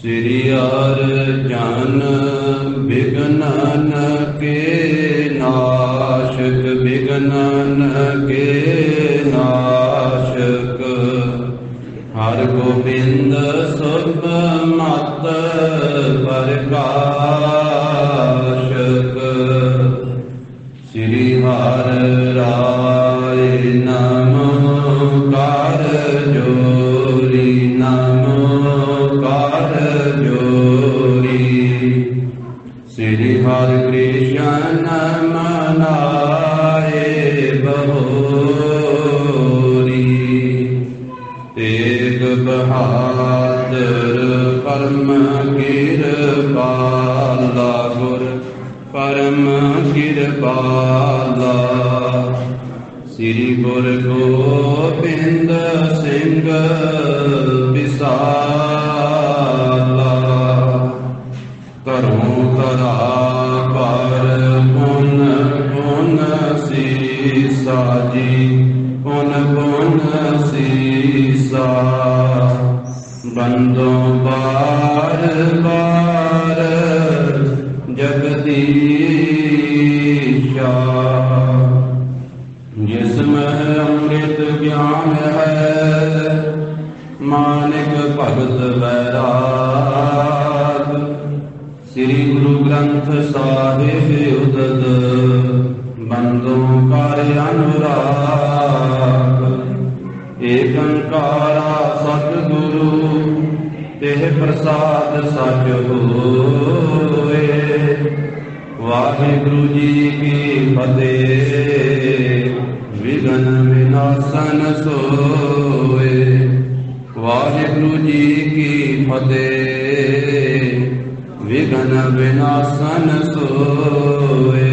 श्री अर्जन विघ्नन के नाशक, विघ्नन के नाशक। हर गोबिंद सुख मत प्रकाशक। श्री हर राय नमोकार जोरी, नमोकार जोरी। श्री हरि कृष्ण मनाए बहोरी। तेग बहादुर परम कृपाला, गुर परम कृपाला। श्री गुरु गोबिंद सिंह विसाला। घरों घरा पर पुन पुन सीसा जी, पुन पुन सीसा। बंदों बार बार जगदीशा। जिसमें अमृत ज्ञान है, मानिक भगत वैराग। श्री गुरु ग्रंथ साहिब उदद, बंदों कर अनुराग। एक अंकारा सतगुरु, तेह प्रसाद सच होए। वाहिगुरु जी की फतेह, विघ्न विनाशन सोए। वाहिगुरु जी की फतेह, विघ्न विनाशन सोए।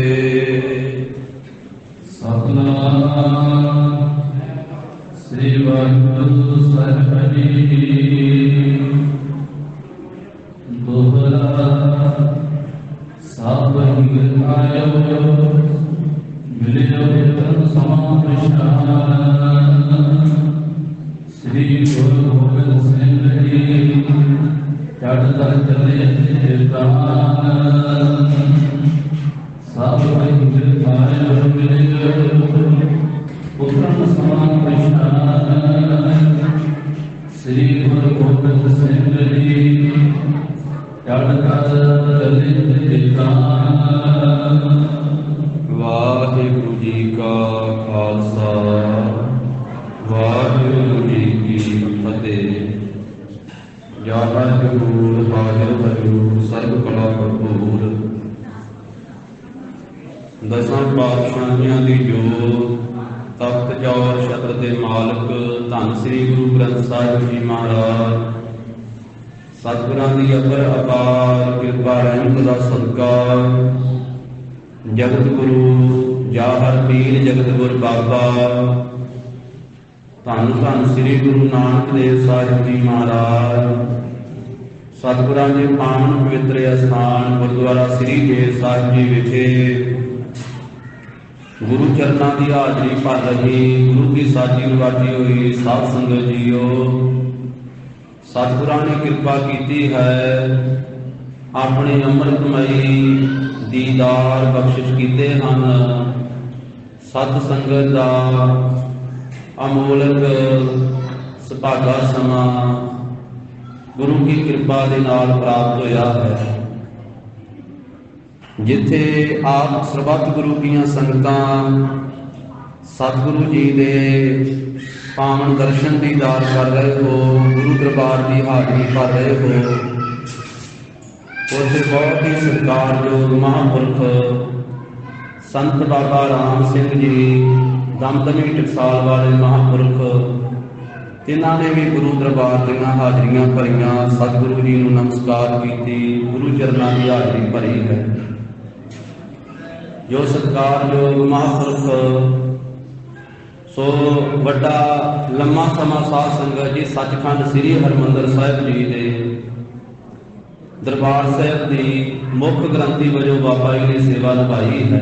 सतनाम श्री वाहिगुरु साहिब जी। दोहरा सब आयो, मिलियो तन समाविष्टान। श्री गुरु गोबिंद सिंह जी चढ़ता चले प्राण। सब आयो, मिलियो तन समाविष्टान। श्री गुरु गोबिंद सिंह जी चढ़ता चले प्राण। वाहिगुरु जी का खालसा, वाहिगुरु जी की फतेह। जाहर जहूर हाजिर हजूर, सर्व कला भरपूर। दसां पातशाहियां दी जोत, तख्त जौर छत्र दे मालक धन श्री गुरु ग्रंथ साहिब जी महाराज। सतगुरां दी अपर अपार किरपा रहमत दा सदका, जगत गुरु जाहर पीर जगत गुर बाबा धन धन श्री गुरु नानक देव साहिब जी महाराज। सतगुरां के पावन पवित्र अस्थान गुरुद्वारा श्री बेर साहिब जी विखे गुरु चरना की हाजरी भर रही, गुरु की साजी रवाजी हुई साध संगत जीओ। सतगुरां ने कृपा की है, अपने अमृतमयी दीदार बख्शिश किए हैं। सत संगत का अमोलक सुभागा समा गुरु की कृपा के नाल प्राप्त होया है। जिथे आप सरबत गुरु की संगतां सतगुरु जी के पावन दर्शन दीदार कर रहे हो, गुरु दरबार की हाजरी कर रहे हो, उसे बहुत ही सत्कारयोग महापुरख संत बाबा राम सिंह जी दमदमी टकसाल वाले महापुरख, जिन्होंने भी गुरु दरबार दीयां हाजरियां भरियां, सतगुरु जी को नमस्कार की, गुरु चरणों की हाजरी भरी है। जो सत्कारयोग महापुरख सो वड्डा लम्मा समा साध संगत जी सचखंड श्री हरमंदर साहिब जी के दरबार साहिब की मुख ग्रंथी वजों बाबा जी ने सेवा निभाई है।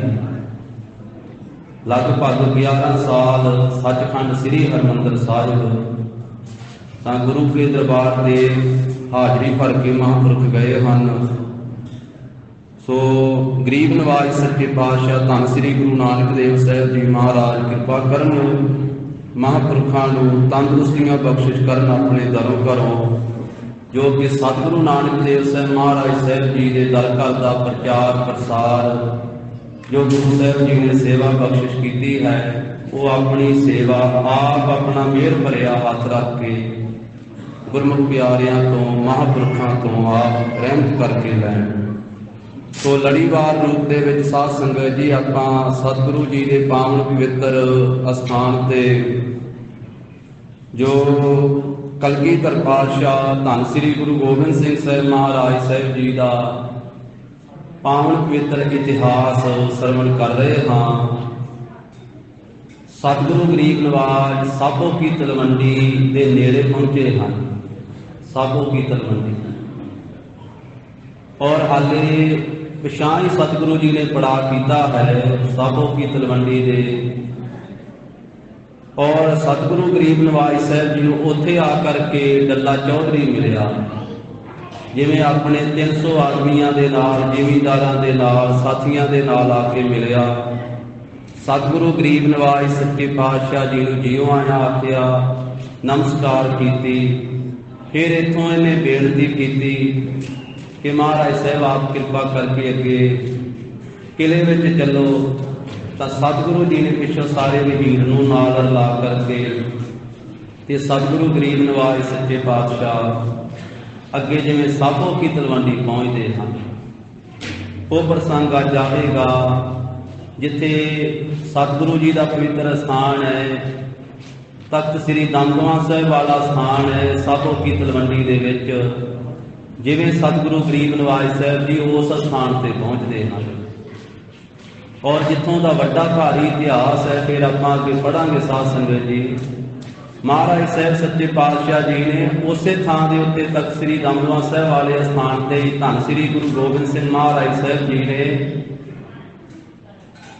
लगभग 11 साल सचखंड श्री हरमंदर साहिब ਤਾਂ ਗੁਰੂ ਕੇ ਦਰਬਾਰ ਦੇ ਹਾਜ਼ਰੀ ਭਰ ਕੇ ਮਹਾਂਪੁਰਖ ਗਏ ਹਨ। ਸੋ ਗਰੀਬ ਨਵਾਜ ਸੱਚੇ ਪਾਤਸ਼ਾਹ ਧੰਨ ਸ੍ਰੀ ਗੁਰੂ ਨਾਨਕ ਦੇਵ ਸਾਹਿਬ ਜੀ ਮਹਾਰਾਜ ਕਿਰਪਾ ਕਰਨ, ਮਹਾਂਪੁਰਖਾਂ ਨੂੰ ਤੰਦਰੁਸਤੀਆਂ ਬਖਸ਼ਿਸ਼ ਕਰਨ ਆਪਣੇ ਦਰੋਂ ਘਰੋਂ, ਜੋ ਕਿ ਸਤਿਗੁਰੂ ਨਾਨਕ ਦੇਵ ਸਾਹਿਬ ਮਹਾਰਾਜ ਸਾਹਿਬ ਜੀ ਦੇ ਦਰ ਘਰ ਦਾ ਪ੍ਰਚਾਰ ਪ੍ਰਸਾਰ ਜੋ ਗੁਰੂ ਸਾਹਿਬ ਜੀ ਨੇ ਸੇਵਾ ਬਖਸ਼ਿਸ਼ ਕੀਤੀ ਹੈ, ਉਹ ਆਪਣੀ ਸੇਵਾ ਆਪ ਆਪਣਾ ਮਿਹਰ ਭਰਿਆ ਹੱਥ ਰੱਖ ਕੇ ਗੁਰਮੁਖ ਪਿਆਰਿਆਂ ਤੋਂ ਮਹਾਂਪੁਰਖਾਂ ਤੋਂ ਆਪ ਰਹਿਮਤ ਕਰਕੇ ਲੈਣ। ਸੋ ਲੜੀਵਾਰ ਰੂਪ ਦੇ ਵਿੱਚ ਸਾਧ ਸੰਗਤ ਜੀ ਆਪਾਂ ਸਤਿਗੁਰੂ ਜੀ ਦੇ ਪਾਵਨ ਪਵਿੱਤਰ ਅਸਥਾਨ ਤੇ ਜੋ ਕਲਗੀਧਰ ਪਾਤਸ਼ਾਹ ਧੰਨ ਸ੍ਰੀ ਗੁਰੂ ਗੋਬਿੰਦ ਸਿੰਘ ਸਾਹਿਬ ਮਹਾਰਾਜ ਸਾਹਿਬ ਜੀ ਦਾ ਪਾਵਨ ਪਵਿੱਤਰ ਇਤਿਹਾਸ ਸਰਵਣ ਕਰ ਰਹੇ ਹਾਂ। ਸਤਿਗੁਰੂ ਗਰੀਬ ਨਵਾਜ ਸਾਬੋ ਕੀ ਤਲਵੰਡੀ ਦੇ ਨੇੜੇ ਪਹੁੰਚੇ ਹਨ। ਸਾਬੋ ਕੀ ਤਲਵੰਡੀ ਔਰ ਹਾਲੇ ਪਿਛਾਂ ਹੀ ਸਤਿਗੁਰੂ ਜੀ ਨੇ ਪੜਾ ਕੀਤਾ ਹੈ ਸਾਬੋ ਕੀ ਤਲਵੰਡੀ ਦੇ, ਔਰ ਸਤਿਗੁਰੂ ਗਰੀਬ ਨਵਾਜ ਸਾਹਿਬ ਜੀ ਨੂੰ ਉੱਥੇ ਆ ਕਰਕੇ ਡੱਲਾ ਚੌਧਰੀ ਮਿਲਿਆ। ਜਿਵੇਂ ਆਪਣੇ 300 ਆਦਮੀਆਂ ਦੇ ਨਾਲ, ਜ਼ਿਮੀਂਦਾਰਾਂ ਦੇ ਨਾਲ, ਸਾਥੀਆਂ ਦੇ ਨਾਲ ਆ ਕੇ ਮਿਲਿਆ। ਸਤਿਗੁਰੂ ਗਰੀਬ ਨਵਾਜ ਸੱਚੇ ਪਾਤਸ਼ਾਹ ਜੀ ਨੂੰ ਜਿਉਂ ਆਇਆ ਆਖਿਆ, ਨਮਸਕਾਰ ਕੀਤੀ। ਫਿਰ ਇੱਥੋਂ ਇਹਨੇ ਬੇਨਤੀ ਕੀਤੀ ਕਿ ਮਹਾਰਾਜ ਸਾਹਿਬ ਆਪ ਕਿਰਪਾ ਕਰਕੇ ਅੱਗੇ ਕਿਲੇ ਵਿੱਚ ਚੱਲੋ। ਤਾਂ ਸਤਿਗੁਰੂ ਜੀ ਨੇ ਪਿੱਛੋਂ ਸਾਰੇ ਵਜ਼ੀਰ ਨੂੰ ਨਾਲ ਰਲਾ ਕਰਕੇ ਤੇ ਸਤਿਗੁਰੂ ਗਰੀਬ ਨਵਾਜ ਸੱਚੇ ਪਾਤਸ਼ਾਹ ਅੱਗੇ ਜਿਵੇਂ ਸਾਬੋ ਕੀ ਤਲਵੰਡੀ ਪਹੁੰਚਦੇ ਹਨ। ਉਹ ਪ੍ਰਸੰਗ ਅੱਜ ਆਵੇਗਾ ਜਿੱਥੇ ਸਤਿਗੁਰੂ ਜੀ ਦਾ ਪਵਿੱਤਰ ਸਥਾਨ ਹੈ, ਤਖਤ ਸ੍ਰੀ ਦਮਦਮਾ ਸਾਹਿਬ ਵਾਲਾ ਸਥਾਨ ਹੈ ਸਾਬੋ ਕੀ ਤਲਵੰਡੀ ਦੇ ਵਿੱਚ। ਜਿਵੇਂ ਸਤਿਗੁਰੂ ਗਰੀਬ ਨਵਾਜ ਸਾਹਿਬ ਜੀ ਉਸ ਸਥਾਨ ਤੇ ਪਹੁੰਚਦੇ ਹਨ ਔਰ ਜਿੱਥੋਂ ਦਾ ਵੱਡਾ ਭਾਰੀ ਇਤਿਹਾਸ ਹੈ। ਫਿਰ ਆਪਾਂ ਅੱਗੇ ਪੜਾਂਗੇ ਸਾਧ ਸੰਗਤ ਜੀ। ਮਹਾਰਾਜ ਸਾਹਿਬ ਸੱਚੇ ਪਾਤਸ਼ਾਹ ਜੀ ਨੇ ਉਸੇ ਥਾਂ ਦੇ ਉੱਤੇ ਤਖਤ ਸ੍ਰੀ ਦਮਦਮਾ ਸਾਹਿਬ ਵਾਲੇ ਸਥਾਨ ਤੇ ਧੰਨ ਸ੍ਰੀ ਗੁਰੂ ਗੋਬਿੰਦ ਸਿੰਘ ਮਹਾਰਾਜ ਸਾਹਿਬ ਜੀ ਨੇ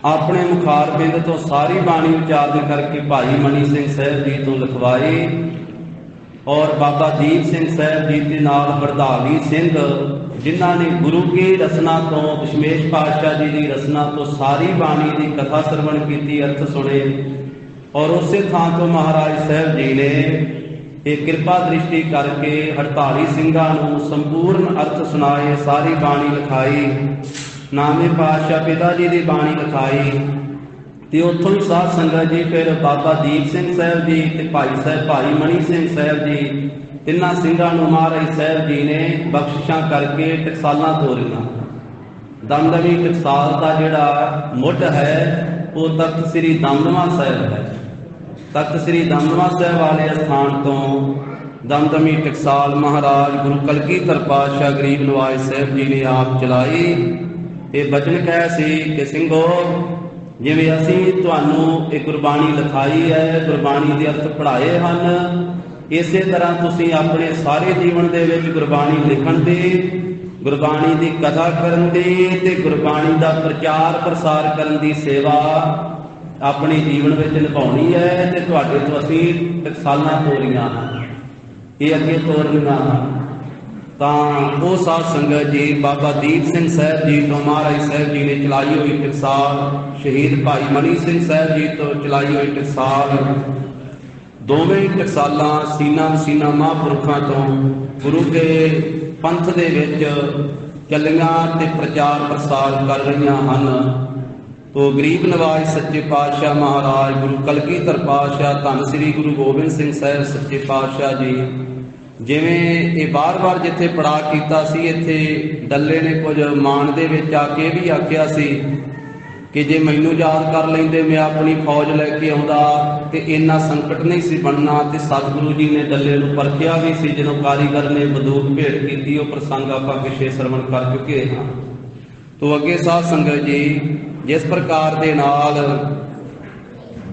ਆਪਣੇ ਮੁਖਾਰ ਬਿੰਦ ਤੋਂ ਸਾਰੀ ਬਾਣੀ ਉਚਾਰਨ ਕਰਕੇ ਭਾਈ ਮਨੀ ਸਿੰਘ ਸਾਹਿਬ ਜੀ ਤੋਂ ਲਿਖਵਾਈ ਔਰ ਬਾਬਾ ਦੀਪ ਸਿੰਘ ਸਾਹਿਬ ਜੀ ਦੇ ਨਾਲ ਵਰਧਾਵੀ ਸਿੰਘ, ਜਿਨ੍ਹਾਂ ਨੇ ਗੁਰੂ ਕੀ ਰਸਨਾ ਤੋਂ, ਦਸ਼ਮੇਸ਼ ਪਾਤਸ਼ਾਹ ਜੀ ਦੀ ਰਸਨਾ ਤੋਂ ਸਾਰੀ ਬਾਣੀ ਦੀ ਕਥਾ ਸਰਵਣ ਕੀਤੀ, ਅਰਥ ਸੁਣੇ। ਔਰ ਉਸੇ ਥਾਂ ਤੋਂ ਮਹਾਰਾਜ ਸਾਹਿਬ ਜੀ ਨੇ ਇਹ ਕਿਰਪਾ ਦ੍ਰਿਸ਼ਟੀ ਕਰਕੇ 48 ਸਿੰਘਾਂ ਨੂੰ ਸੰਪੂਰਨ ਅਰਥ ਸੁਣਾਏ, ਸਾਰੀ ਬਾਣੀ ਲਿਖਾਈ, ਨਾਮੇ ਪਾਤਸ਼ਾਹ ਪਿਤਾ ਜੀ ਦੀ ਬਾਣੀ ਲਿਖਾਈ। ਤੇ ਉੱਥੋਂ ਹੀ ਸਾਧ ਸੰਗਤ ਜੀ ਫਿਰ ਬਾਬਾ ਦੀਪ ਸਿੰਘ ਸਾਹਿਬ ਜੀ ਤੇ ਭਾਈ ਮਨੀ ਸਿੰਘ ਸਾਹਿਬ ਜੀ, ਤਿੰਨਾਂ ਸਿੰਘਾਂ ਨੂੰ ਮਹਾਰਾਜ ਸਾਹਿਬ ਜੀ ਨੇ ਬਖਸ਼ਿਸ਼ਾਂ ਕਰਕੇ ਟਕਸਾਲਾਂ ਤੋਰੀਆਂ। ਦਮਦਮੀ ਟਕਸਾਲ ਦਾ ਜਿਹੜਾ ਮੁੱਢ ਹੈ ਉਹ ਤਖਤ ਸ੍ਰੀ ਦਮਦਮਾ ਸਾਹਿਬ ਹੈ। ਤਖਤ ਸ੍ਰੀ ਦਮਦਮਾ ਸਾਹਿਬ ਵਾਲੇ ਸਥਾਨ ਤੋਂ ਦਮਦਮੀ ਟਕਸਾਲ ਮਹਾਰਾਜ ਗੁਰੂ ਕਲਗੀਧਰ ਪਾਤਸ਼ਾਹ ਗਰੀਬ ਨਵਾਜ ਸਾਹਿਬ ਜੀ ਨੇ ਆਪ ਚਲਾਈ। ਇਹ ਬਚਨ ਕਹਿ ਸੀ ਕਿ ਸਿੰਘੋ, ਜਿਵੇਂ ਅਸੀਂ ਤੁਹਾਨੂੰ ਇਹ ਗੁਰਬਾਣੀ ਲਿਖਾਈ ਹੈ, ਗੁਰਬਾਣੀ ਦੇ ਅਰਥ ਪੜ੍ਹਾਏ ਹਨ, ਇਸੇ ਤਰ੍ਹਾਂ ਤੁਸੀਂ ਆਪਣੇ ਸਾਰੇ ਜੀਵਨ ਦੇ ਵਿੱਚ ਗੁਰਬਾਣੀ ਲਿਖਣ ਦੀ, ਗੁਰਬਾਣੀ ਦੀ ਕਥਾ ਕਰਨ ਦੀ ਤੇ ਗੁਰਬਾਣੀ ਦਾ ਪ੍ਰਚਾਰ ਪ੍ਰਸਾਰ ਕਰਨ ਦੀ ਸੇਵਾ ਆਪਣੇ ਜੀਵਨ ਵਿੱਚ ਨਿਭਾਉਣੀ ਹੈ। ਤੇ ਤੁਹਾਡੇ ਤੋਂ ਅਸੀਂ ਟਕਸਾਲਾਂ ਤੋਰੀਆਂ ਹਨ, ਇਹ ਅੱਗੇ ਤੋਰਨੀਆਂ ਹਨ। ਤਾਂ ਉਹ ਸਾਧ ਸੰਗਤ ਜੀ ਬਾਬਾ ਦੀਪ ਸਿੰਘ ਸਾਹਿਬ ਜੀ ਤੋਂ ਮਹਾਰਾਜ ਸਾਹਿਬ ਜੀ ਨੇ ਚਲਾਈ ਹੋਈ ਟਕਸਾਲ, ਸ਼ਹੀਦ ਭਾਈ ਮਨੀ ਸਿੰਘ ਸਾਹਿਬ ਜੀ ਤੋਂ ਚਲਾਈ ਹੋਈ ਟਕਸਾਲ, ਦੋਵੇਂ ਟਕਸਾਲਾਂ ਸੀਨਾ ਮਸੀਨਾ ਮਹਾਂਪੁਰਖਾਂ ਤੋਂ ਗੁਰੂ ਦੇ ਪੰਥ ਦੇ ਵਿੱਚ ਚੱਲੀਆਂ ਤੇ ਪ੍ਰਚਾਰ ਪ੍ਰਸਾਰ ਕਰ ਰਹੀਆਂ ਹਨ। ਤੋ ਗਰੀਬ ਨਵਾਜ ਸੱਚੇ ਪਾਤਸ਼ਾਹ ਮਹਾਰਾਜ ਗੁਰੂ ਕਲਗੀਧਰ ਪਾਤਸ਼ਾਹ ਧੰਨ ਸ੍ਰੀ ਗੁਰੂ ਗੋਬਿੰਦ ਸਿੰਘ ਸਾਹਿਬ ਸੱਚੇ ਪਾਤਸ਼ਾਹ ਜੀ, ਜਿਵੇਂ ਇਹ ਬਾਰ-ਬਾਰ ਜਿੱਥੇ ਪੜਾ ਕੀਤਾ ਸੀ, ਇੱਥੇ ਡੱਲੇ ਨੇ ਕੁਝ ਮਾਣ ਦੇ ਵਿੱਚ ਆ ਕੇ ਵੀ ਆਖਿਆ ਸੀ ਕਿ ਜੇ ਮੈਨੂੰ ਯਾਦ ਕਰ ਲੈਂਦੇ, ਮੈਂ ਆਪਣੀ ਫੌਜ ਲੈ ਕੇ ਆਉਂਦਾ ਤੇ ਇੰਨਾ ਸੰਕਟ ਨਹੀਂ ਸੀ ਬਣਨਾ। ਤੇ ਸਤਿਗੁਰੂ ਜੀ ਨੇ ਡੱਲੇ ਨੂੰ ਪਰਖਿਆ ਵੀ ਸੀ ਜਦੋਂ ਕਾਰੀਗਰ ਨੇ ਬੰਦੂਕ ਭੇਟ ਕੀਤੀ। ਉਹ ਪ੍ਰਸੰਗ ਆਪਾਂ ਪਿਛੇ ਸਰਵਣ ਕਰ ਚੁੱਕੇ ਹਾਂ। ਤੋ ਅੱਗੇ ਸਾਧ ਸੰਗਤ ਜੀ, ਜਿਸ ਪ੍ਰਕਾਰ ਦੇ ਨਾਲ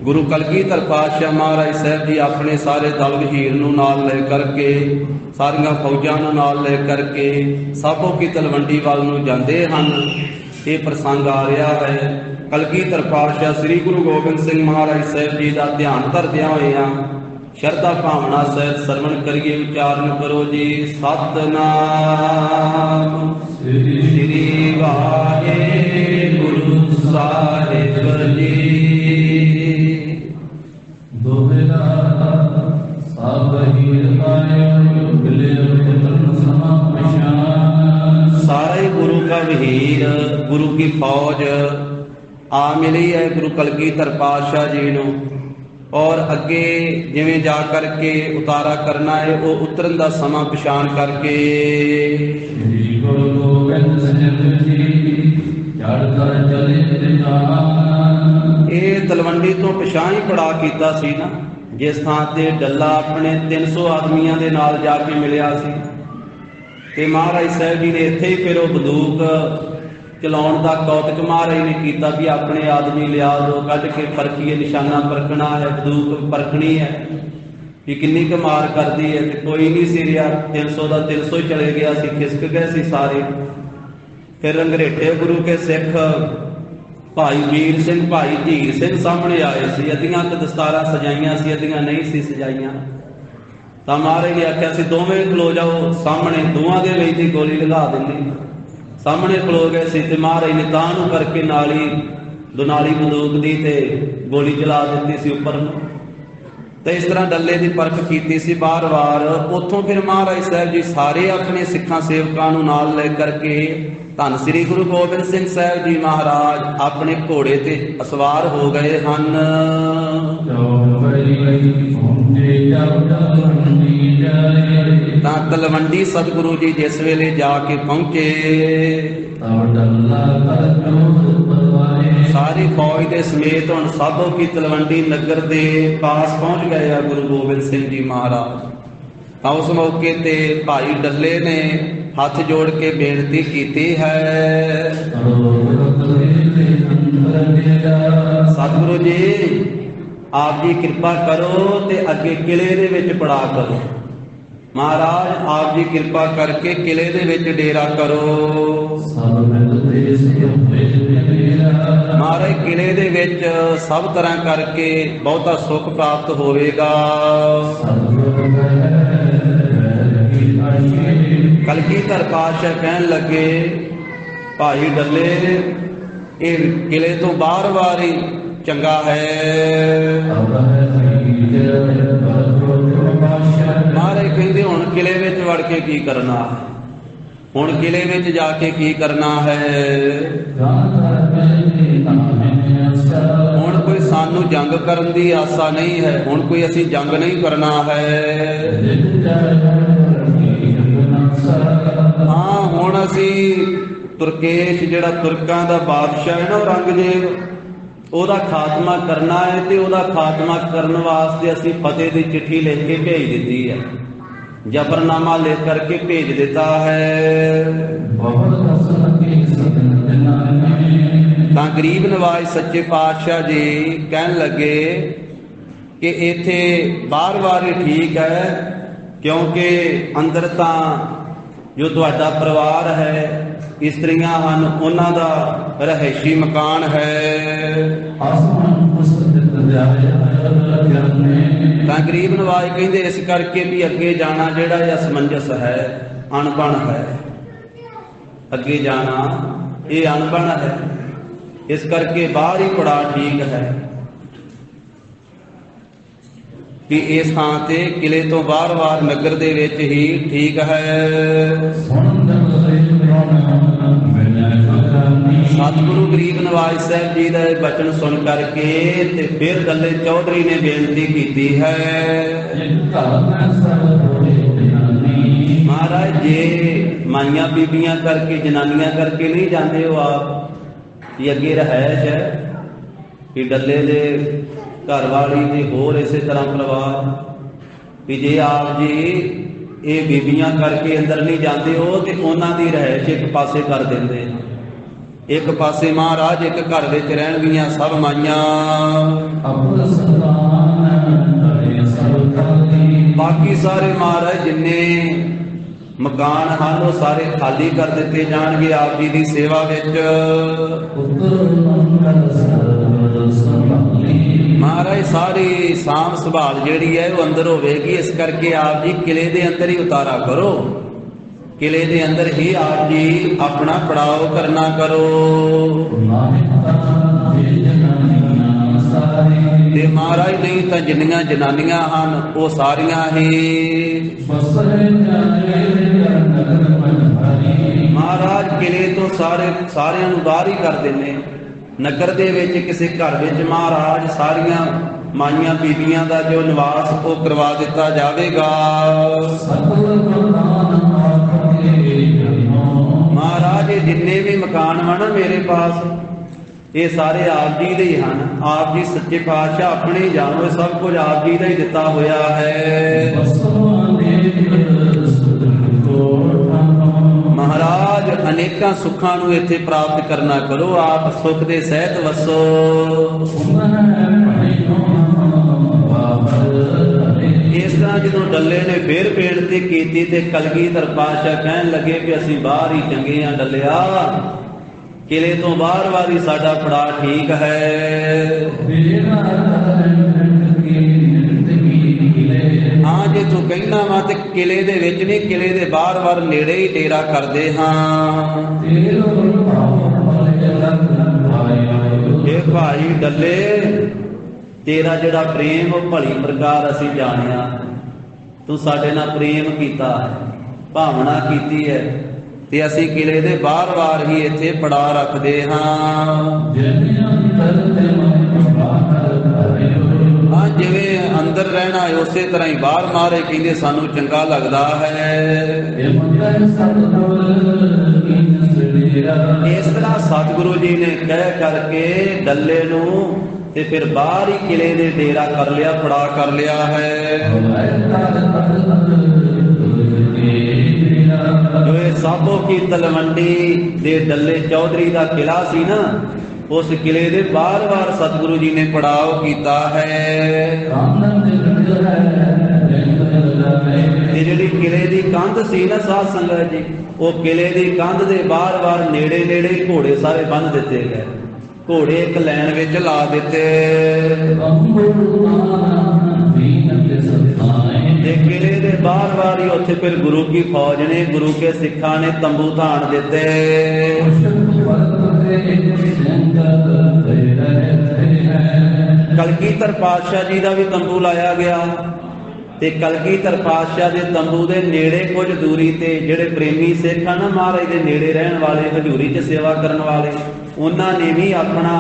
ਗੁਰੂ ਕਲਗੀਧਰ ਪਾਤਸ਼ਾਹ ਮਹਾਰਾਜ ਸਾਹਿਬ ਜੀ ਆਪਣੇ ਸਾਰੇ ਦਲ ਵਜ਼ੀਰ ਨੂੰ ਨਾਲ ਲੈ ਕਰਕੇ, ਸਾਰੀਆਂ ਫੌਜਾਂ ਨੂੰ ਨਾਲ ਲੈ ਕਰਕੇ ਸਾਬੋ ਕੀ ਤਲਵੰਡੀ ਵੱਲ ਨੂੰ ਜਾਂਦੇ ਹਨ। ਇਹ ਪ੍ਰਸੰਗ ਆ ਰਿਹਾ ਹੈ। ਕਲਗੀਧਰ ਪਾਤਸ਼ਾਹ ਸ੍ਰੀ ਗੁਰੂ ਗੋਬਿੰਦ ਸਿੰਘ ਮਹਾਰਾਜ ਸਾਹਿਬ ਜੀ ਦਾ ਧਿਆਨ ਧਰਦਿਆਂ ਹੋਇਆਂ ਸ਼ਰਧਾ ਭਾਵਨਾ ਸਹਿਤ ਸਰਵਣ ਕਰੀਏ, ਉਚਾਰਨ ਕਰੋ ਜੀ। ਸਤਿਨਾਮ ਸ੍ਰੀ ਵਾਹਿਗੁਰੂ ਸਾਹਿਬ ਜੀ। ਦੋਹਰਾ ਸਭ ਹੀ ਰਖਾਇਓ, ਬਿਲੇ ਤਨ ਸਮਾ ਪਛਾਨ। सारा ही गुरु का वहीर, गुरु की फौज आ मिली है गुरु कलगीधर पातशाह जी नूं। और अगे जिवें जा करके उतारा करना है, वो उतरन का समा पछाण करके। श्री गुरु गोबिंद सिंह जी चढ़ कर चले निशान। ये तलवंडी तो पिछां ही पड़ा कीता सी ना, जिस थां ते डल्ला अपने 300 आदमियों के नाल जाके मिलिया सी। ਤੇ ਮਹਾਰਾਜ ਸਾਹਿਬ ਜੀ ਨੇ ਇੱਥੇ ਹੀ ਫਿਰ ਉਹ ਬੰਦੂਕ ਚਲਾਉਣ ਦਾ ਕੌਤਕ ਮਹਾਰਾਜ ਨੇ ਕੀਤਾ ਵੀ ਆਪਣੇ ਆਦਮੀ ਲਿਆ ਦੋ, ਕੱਢ ਕੇ ਪਰਖੀਏ, ਨਿਸ਼ਾਨਾ ਪਰਖਣਾ ਹੈ, ਬੰਦੂਕ ਪਰਖਣੀ ਹੈ ਵੀ ਕਿੰਨੀ ਕੁ ਮਾਰ ਕਰਦੀ ਹੈ। ਤੇ ਕੋਈ ਨਹੀਂ ਸੀ ਰਿਹਾ, 300 ਦਾ 300 ਹੀ ਚਲੇ ਗਿਆ ਸੀ, ਖਿਸਕ ਗਏ ਸੀ ਸਾਰੇ। ਫਿਰ ਰੰਗਰੇਟੇ ਗੁਰੂ ਕੇ ਸਿੱਖ ਭਾਈ ਵੀਰ ਸਿੰਘ, ਭਾਈ ਧੀਰ ਸਿੰਘ ਸਾਹਮਣੇ ਆਏ ਸੀ। ਅੱਧੀਆਂ ਕੁ ਦਸਤਾਰਾਂ ਸਜਾਈਆਂ ਸੀ, ਅੱਧੀਆਂ ਨਹੀਂ ਸੀ ਸਜਾਈਆਂ। ਤਾਂ ਮਹਾਰਾਜ ਨੇ ਆਖਿਆ ਸੀ ਦੋਵੇਂ ਖਲੋ ਜਾਓ ਸਾਹਮਣੇ, ਦੋਵਾਂ ਦੇ ਵਿੱਚ ਦੀ ਗੋਲੀ ਲਗਾ ਦਿੰਦੀ। ਸਾਹਮਣੇ ਖਲੋ ਗਏ ਸੀ ਤੇ ਮਹਾਰਾਜ ਨੇ ਤਾਂ ਨੂੰ ਕਰਕੇ ਨਾਲੀ ਦੁਨਾਲੀ ਬੰਦੂਕ ਦੀ ਤੇ ਗੋਲੀ ਚਲਾ ਦਿੱਤੀ ਸੀ ਉੱਪਰ ਨੂੰ। ਤੇ ਇਸ ਤਰ੍ਹਾਂ ਡੱਲੇ ਦੀ ਪਰਖ ਕੀਤੀ ਸੀ ਬਾਰ-ਬਾਰ। ਉੱਥੋਂ ਫਿਰ ਮਹਾਰਾਜ ਸਾਹਿਬ ਜੀ ਸਾਰੇ ਆਪਣੇ ਸਿੱਖਾਂ ਸੇਵਕਾਂ ਨੂੰ ਨਾਲ ਲੈ ਕਰਕੇ ਧੰਨ ਸ੍ਰੀ ਗੁਰੂ ਗੋਬਿੰਦ ਸਿੰਘ ਸਾਹਿਬ ਜੀ ਮਹਾਰਾਜ ਆਪਣੇ ਘੋੜੇ ਤੇ ਅਸਵਾਰ ਹੋ ਗਏ ਹਨ। ਤਾਂ ਤਲਵੰਡੀ ਸਤਿਗੁਰੂ ਜੀ ਜਿਸ ਵੇਲੇ ਜਾ ਕੇ ਪਹੁੰਚੇ, ਸਾਰੀ ਫੌਜ ਦੇ ਸਮੇਤ ਹੁਣ ਸਾਬੋ ਕੀ ਤਲਵੰਡੀ ਨਗਰ ਦੇ ਪਾਸ ਪਹੁੰਚ ਗਏ ਆ ਗੁਰੂ ਗੋਬਿੰਦ ਸਿੰਘ ਜੀ ਮਹਾਰਾਜ। ਤਾਂ ਉਸ ਮੌਕੇ ਤੇ ਭਾਈ ਡੱਲੇ ਨੇ ਹੱਥ ਜੋੜ ਕੇ ਬੇਨਤੀ ਕੀਤੀ ਹੈ, ਸਤਿਗੁਰੂ ਜੀ ਆਪ ਜੀ ਕਿਰਪਾ ਕਰੋ ਤੇ ਅੱਗੇ ਕਿਲੇ ਦੇ ਵਿੱਚ ਪੜਾ ਕਰੋ। ਮਹਾਰਾਜ ਆਪ ਜੀ ਕਿਰਪਾ ਕਰਕੇ ਕਿਲੇ ਦੇ ਵਿੱਚ ਡੇਰਾ ਕਰੋ। ਮਹਾਰਾਜ ਕਿਲੇ ਦੇ ਵਿੱਚ ਸਭ ਤਰ੍ਹਾਂ ਕਰਕੇ ਬਹੁਤਾ ਸੁੱਖ ਪ੍ਰਾਪਤ ਹੋਵੇਗਾ। ਕਲਗੀਧਰ ਪਾਤਸ਼ਾਹ ਕਹਿਣ ਲੱਗੇ, ਭਾਈ ਡੱਲੇ ਇਹ ਕਿਲੇ ਤੋਂ ਬਾਹਰ ਹੀ ਚੰਗਾ ਹੈ। ਮਹਾਰਾਜ ਕਹਿੰਦੇ ਹੁਣ ਕਿਲੇ ਵਿੱਚ ਵੜ ਕੇ ਕੀ ਕਰਨਾ, ਹੁਣ ਕਿਲੇ ਵਿੱਚ ਜਾ ਕੇ ਕੀ ਕਰਨਾ ਹੈ। ਹੁਣ ਕੋਈ ਸਾਨੂੰ ਜੰਗ ਕਰਨ ਦੀ ਆਸਾ ਨਹੀਂ ਹੈ, ਹੁਣ ਕੋਈ ਅਸੀਂ ਜੰਗ ਨਹੀਂ ਕਰਨਾ ਹੈ। ਹਾਂ ਹੁਣ ਅਸੀਂ ਤੁਰਕੇਸ਼ ਜਿਹੜਾ ਤੁਰਕਾਂ ਦਾ ਬਾਦਸ਼ਾਹ ਹੈ ਨਾ ਔਰੰਗਜ਼ੇਬ, ਉਹਦਾ ਖਾਤਮਾ ਕਰਨਾ ਹੈ। ਤੇ ਉਹਦਾ ਖਾਤਮਾ ਕਰਨ ਵਾਸਤੇ ਅਸੀਂ ਫਤਿਹ ਦੀ ਚਿੱਠੀ ਲਿਖ ਕੇ ਭੇਜ ਦਿੱਤੀ ਹੈ, ਜਫਰਨਾਮਾ ਲਿਖ ਕਰਕੇ ਭੇਜ ਦਿੱਤਾ ਹੈ। ਤਾਂ ਗਰੀਬ ਨਵਾਜ ਸੱਚੇ ਪਾਤਸ਼ਾਹ ਜੀ ਕਹਿਣ ਲੱਗੇ ਕਿ ਇੱਥੇ ਬਾਰ-ਬਾਰ ਹੀ ਠੀਕ ਹੈ, ਕਿਉਂਕਿ ਅੰਦਰ ਤਾਂ ਜੋ ਤੁਹਾਡਾ ਪਰਿਵਾਰ ਹੈ, ਇਸਤਰੀਆਂ ਹਨ, ਉਹਨਾਂ ਦਾ ਰਹਿਸ਼ੀ ਮਕਾਨ ਹੈ। ਤਾਂ ਗਰੀਬ ਨਵਾਜ ਕਹਿੰਦੇ ਇਸ ਕਰਕੇ ਵੀ ਅੱਗੇ ਜਾਣਾ ਜਿਹੜਾ ਇਹ ਅਸਮੰਜਸ ਹੈ, ਅਣਬਣ ਹੈ। ਅੱਗੇ ਜਾਣਾ ਇਹ ਅਣਬਣ ਹੈ, ਇਸ ਕਰਕੇ ਬਾਹਰ ਹੀ ਪੜਾ ਠੀਕ ਹੈ ਵੀ ਇਸ ਥਾਂ ਤੇ ਕਿਲੇ ਤੋਂ ਬਾਹਰ ਨਗਰ ਦੇ ਵਿੱਚ ਹੀ ਠੀਕ ਹੈ। ਸਤਿਗੁਰੂ ਗਰੀਬ ਨਵਾਜ ਸਾਹਿਬ ਜੀ ਦਾ ਬਚਨ ਸੁਣ ਕਰਕੇ ਤੇ ਫਿਰ ਦੱਲੇ ਚੌਧਰੀ ਨੇ ਬੇਨਤੀ ਕੀਤੀ ਹੈ, ਮਹਾਰਾਜ ਜੇ ਮਾਈਆਂ ਬੀਬੀਆਂ ਕਰਕੇ ਜਨਾਨੀਆਂ ਕਰਕੇ ਨਹੀਂ ਜਾਂਦੇ ਹੋ ਆਪ, ਇਹ ਅੱਗੇ ਰਹਿائش ਹੈ ਕਿ ਡੱਲੇ ਦੇ ਘਰ ਵਾਲੀ ਤੇ ਹੋਰ ਇਸੇ ਤਰ੍ਹਾਂ ਪਰਿਵਾਰ ਵੀ ਜੇ ਆਪ ਜੀ ਇਹ ਬੀਬੀਆਂ ਕਰਕੇ ਅੰਦਰ ਨਹੀਂ ਜਾਂਦੇ ਹੋ ਤੇ ਉਹਨਾਂ ਦੀ ਰਹਿائش ਇੱਕ ਪਾਸੇ ਕਰ ਦਿੰਦੇ। ਇੱਕ ਪਾਸੇ ਮਹਾਰਾਜ ਇੱਕ ਘਰ ਵਿੱਚ ਰਹਿਣਗੀਆਂ ਸਭ ਮਾਈਆਂ, ਬਾਕੀ ਸਾਰੇ ਮਹਾਰਾਜ ਜਿੰਨੇ ਮਕਾਨ ਹਨ ਉਹ ਸਾਰੇ ਖਾਲੀ ਕਰ ਦਿੱਤੇ ਜਾਣਗੇ ਆਪ ਜੀ ਦੀ ਸੇਵਾ ਵਿੱਚ। ਮਹਾਰਾਜ ਸਾਰੀ ਸਾਂਭ ਸੰਭਾਲ ਜਿਹੜੀ ਹੈ ਉਹ ਅੰਦਰ ਹੋਵੇਗੀ। ਇਸ ਕਰਕੇ ਆਪ ਜੀ ਕਿਲੇ ਦੇ ਅੰਦਰ ਹੀ ਉਤਾਰਾ ਕਰੋ, ਕਿਲੇ ਦੇ ਅੰਦਰ ਹੀ ਆਪ ਜੀ ਆਪਣਾ ਪੜਾਓ ਕਰਨਾ ਕਰੋ। ਤੇ ਮਹਾਰਾਜ ਨਹੀਂ ਤਾਂ ਜਿੰਨੀਆਂ ਜਨਾਨੀਆਂ ਹਨ ਉਹ ਸਾਰੀਆਂ ਹੀ ਮਹਾਰਾਜ ਕਿਲੇ ਤੋਂ ਸਾਰਿਆਂ ਨੂੰ ਬਾਹਰ ਹੀ ਕਰ ਦਿੰਦੇ। ਨਗਰ ਦੇ ਵਿੱਚ ਕਿਸੇ ਘਰ ਵਿੱਚ ਮਹਾਰਾਜ ਸਾਰੀਆਂ ਮਾਈਆਂ ਬੀਬੀਆਂ ਦਾ ਜੋ ਨਿਵਾਸ ਉਹ ਕਰਵਾ ਦਿੱਤਾ ਜਾਵੇਗਾ। ਮਹਾਰਾਜ ਇਹ ਜਿੰਨੇ ਵੀ ਮਕਾਨ ਹਨ ਮੇਰੇ ਪਾਸ ਇਹ ਸਾਰੇ ਆਪ ਜੀ ਦੇ ਹੀ ਹਨ। ਆਪ ਜੀ ਸੱਚੇ ਪਾਤਸ਼ਾਹ ਆਪਣੇ ਹੀ ਜਾਣੋ, ਸਭ ਕੁਝ ਆਪ ਜੀ ਦਾ ਹੀ ਦਿੱਤਾ ਹੋਇਆ ਹੈ। ਮਹਾਰਾਜ ਅਨੇਕਾਂ ਸੁੱਖਾਂ ਨੂੰ ਇੱਥੇ ਪ੍ਰਾਪਤ ਕਰਨਾ ਕਰੋ। ਆਪ ਸੁੱਖ ਦੇ ਸਹਿਤ ਵਸੋ। ਇਸ ਤਰ੍ਹਾਂ ਜਦੋਂ ਡੱਲੇ ਨੇ ਫੇਰ ਬੇਨਤੀ ਕੀਤੀ ਤੇ ਕਲਗੀਧਰ ਪਾਤਸ਼ਾਹ ਕਹਿਣ ਲੱਗੇ ਕਿ ਅਸੀਂ ਬਾਹਰ ਹੀ ਚੰਗੇ ਆ ਡੱਲਿਆ, ਕਿਲੇ ਤੋਂ ਬਾਹਰ ਵਾਲੀ ਸਾਡਾ ਪੜਾ ਠੀਕ ਹੈ। ਹਾਂ ਜੇ ਤੂੰ ਕਹਿਣਾ ਵਾ ਤੇ ਕਿਲੇ ਦੇ ਵਿੱਚ ਨਹੀਂ, ਕਿਲੇ ਦੇ ਬਾਹਰ ਨੇੜੇ ਹੀ ਡੇਰਾ ਕਰਦੇ ਹਾਂ। ਇਹ ਭਾਈ ਡੱਲੇ ਤੇਰਾ ਜਿਹੜਾ ਪ੍ਰੇਮ ਉਹ ਭਲੀ ਪ੍ਰਕਾਰ ਅਸੀਂ ਜਾਣਿਆ। ਤੂੰ ਸਾਡੇ ਨਾਲ ਪ੍ਰੇਮ ਕੀਤਾ ਹੈ, ਭਾਵਨਾ ਕੀਤੀ ਹੈ ਤੇ ਅਸੀਂ ਕਿਲੇ ਦੇ ਬਾਹਰ ਹੀ ਇੱਥੇ ਪੜਾ ਰੱਖਦੇ ਹਾਂ। ਜਿਵੇਂ ਅੰਦਰ ਰਹਿਣਾ ਹੈ ਉਸੇ ਤਰ੍ਹਾਂ ਹੀ ਬਾਹਰ ਮਾਰੇ ਕਹਿੰਦੇ ਸਾਨੂੰ ਚੰਗਾ ਲੱਗਦਾ ਹੈ। ਇਸ ਤਰ੍ਹਾਂ ਸਤਿਗੁਰੂ ਜੀ ਨੇ ਕਹਿ ਕਰਕੇ ਡੱਲੇ ਨੂੰ ਤੇ ਫਿਰ ਬਾਹਰ ਹੀ ਕਿਲੇ ਦੇ ਡੇਰਾ ਕਰ ਲਿਆ, ਪੜਾ ਕਰ ਲਿਆ ਹੈ। ਜੋ ਇਹ ਸਾਬੋ ਕੀ ਤਲਵੰਡੀ ਦੇ ਡੱਲੇ ਚੌਧਰੀ ਦਾ ਕਿਲਾ ਸੀ ਨਾ, ਉਸ ਕਿਲੇ ਦੇ ਬਾਰ-ਬਾਰ ਸਤਿਗੁਰੂ ਜੀ ਨੇ ਪੜਾਓ ਕੀਤਾ ਹੈ। ਤੇ ਜਿਹੜੀ ਕਿਲੇ ਦੀ ਕੰਧ ਸੀ ਨਾ ਸਾਧ ਸੰਗਤ ਜੀ, ਉਹ ਕਿਲੇ ਦੀ ਕੰਧ ਦੇ ਬਾਰ-ਬਾਰ ਨੇੜੇ ਘੋੜੇ ਸਾਰੇ ਬੰਨ੍ਹ ਦਿੱਤੇ ਗਏ। ਘੋੜੇ ਇੱਕ ਲਾਈਨ ਵਿੱਚ ਲਾ ਦਿੱਤੇ ਤੇ ਕਿਲੇ ਦੇ ਬਾਹਰ ਹੀ ਉੱਥੇ ਫਿਰ ਗੁਰੂ ਕੀ ਫੌਜ ਨੇ, ਗੁਰੂ ਕੇ ਸਿੱਖਾਂ ਨੇ ਤੰਬੂ ਧਾਣ ਦਿੱਤੇ। ਕਲਗੀਧਰ ਪਾਤਸ਼ਾਹ ਜੀ ਦਾ ਵੀ ਤੰਬੂ ਲਾਇਆ ਗਿਆ ਤੇ ਕਲਗੀਧਰ ਪਾਤਸ਼ਾਹ ਦੇ ਤੰਬੂ ਦੇ ਨੇੜੇ ਕੁਝ ਦੂਰੀ ਤੇ ਜਿਹੜੇ ਪ੍ਰੇਮੀ ਸਿੱਖ ਹਨ ਮਹਾਰਾਜ ਦੇ ਨੇੜੇ ਰਹਿਣ ਵਾਲੇ, ਹਜ਼ੂਰੀ 'ਚ ਸੇਵਾ ਕਰਨ ਵਾਲੇ, ਉਹਨਾਂ ਨੇ ਵੀ ਆਪਣਾ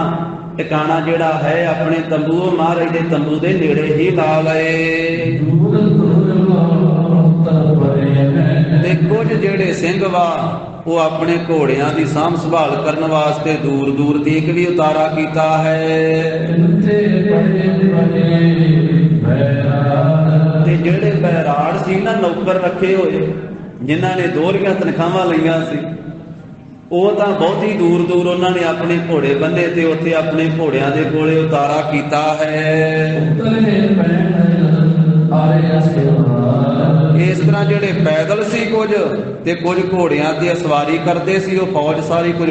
ਟਿਕਾਣਾ ਜਿਹੜਾ ਹੈ ਆਪਣੇ ਤੰਬੂ ਮਹਾਰਾਜ ਦੇ ਤੰਬੂ ਦੇ ਨੇੜੇ ਹੀ ਲਾ ਲਏ। ਤੇ ਕੁਝ ਜਿਹੜੇ ਸਿੰਘ ਵਾ ਉਹ ਆਪਣੇ ਘੋੜਿਆਂ ਦੀ ਸਾਂਭ ਸੰਭਾਲ ਕਰਨ ਵਾਸਤੇ ਦੂਰ ਤੀਕ ਵੀ ਉਤਾਰਾ ਕੀਤਾ ਹੈ। ਤੇ ਜਿਹੜੇ ਬਹਿਰਾੜ ਸੀ ਨਾ ਨੌਕਰ ਰੱਖੇ ਹੋਏ ਜਿਨ੍ਹਾਂ ਨੇ ਦੋਹਰੀਆਂ ਤਨਖਾਹਾਂ ਲਈਆਂ ਸੀ, ਉਹ ਤਾਂ ਬਹੁਤੀ ਦੂਰ ਉਹਨਾਂ ਨੇ ਆਪਣੇ ਘੋੜੇ ਬੰਨੇ ਤੇ ਉੱਥੇ ਆਪਣੇ ਘੋੜਿਆਂ ਦੇ ਕੋਲੇ ਉਤਾਰਾ ਕੀਤਾ ਹੈ। ਇਸ ਤਰ੍ਹਾਂ ਜਿਹੜੇ ਪੈਦਲ ਸੀ ਕੁਝ ਤੇ ਕੁਝ ਘੋੜਿਆਂ ਤੇ ਸਵਾਰੀ ਕਰਦੇ ਸੀ, ਉਹ ਫੌਜ ਸਾਰੀ, ਕੁਝ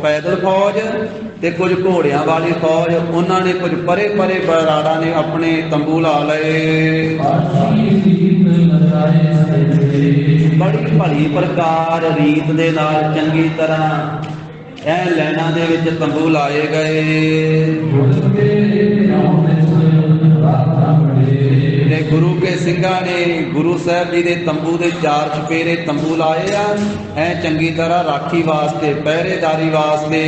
ਪੈਦਲ ਫੌਜ ਤੇ ਕੁਝ ਘੋੜਿਆਂ ਵਾਲੀ ਫੌਜ, ਉਹਨਾਂ ਨੇ ਕੁਝ ਪਰੇ ਬਰਾੜਾਂ ਨੇ ਆਪਣੇ ਤੰਬੂ ਲਾ ਲਏ। ਬੜੀ ਭਲੀ ਪ੍ਰਕਾਰ ਰੀਤ ਦੇ ਨਾਲ ਚੰਗੀ ਤਰ੍ਹਾਂ ਇਹ ਲੈਣਾ ਦੇ ਵਿੱਚ ਤੰਬੂ ਲਾਏ ਗਏ ਤੇ ਗੁਰੂ ਕੇ ਸਿੰਘਾਂ ਨੇ ਗੁਰੂ ਸਾਹਿਬ ਜੀ ਦੇ ਤੰਬੂ ਦੇ ਚਾਰ ਚੁਫੇਰੇ ਤੰਬੂ ਲਾਏ ਆ ਐ ਚੰਗੀ ਤਰ੍ਹਾਂ ਰਾਖੀ ਵਾਸਤੇ, ਪਹਿਰੇਦਾਰੀ ਵਾਸਤੇ।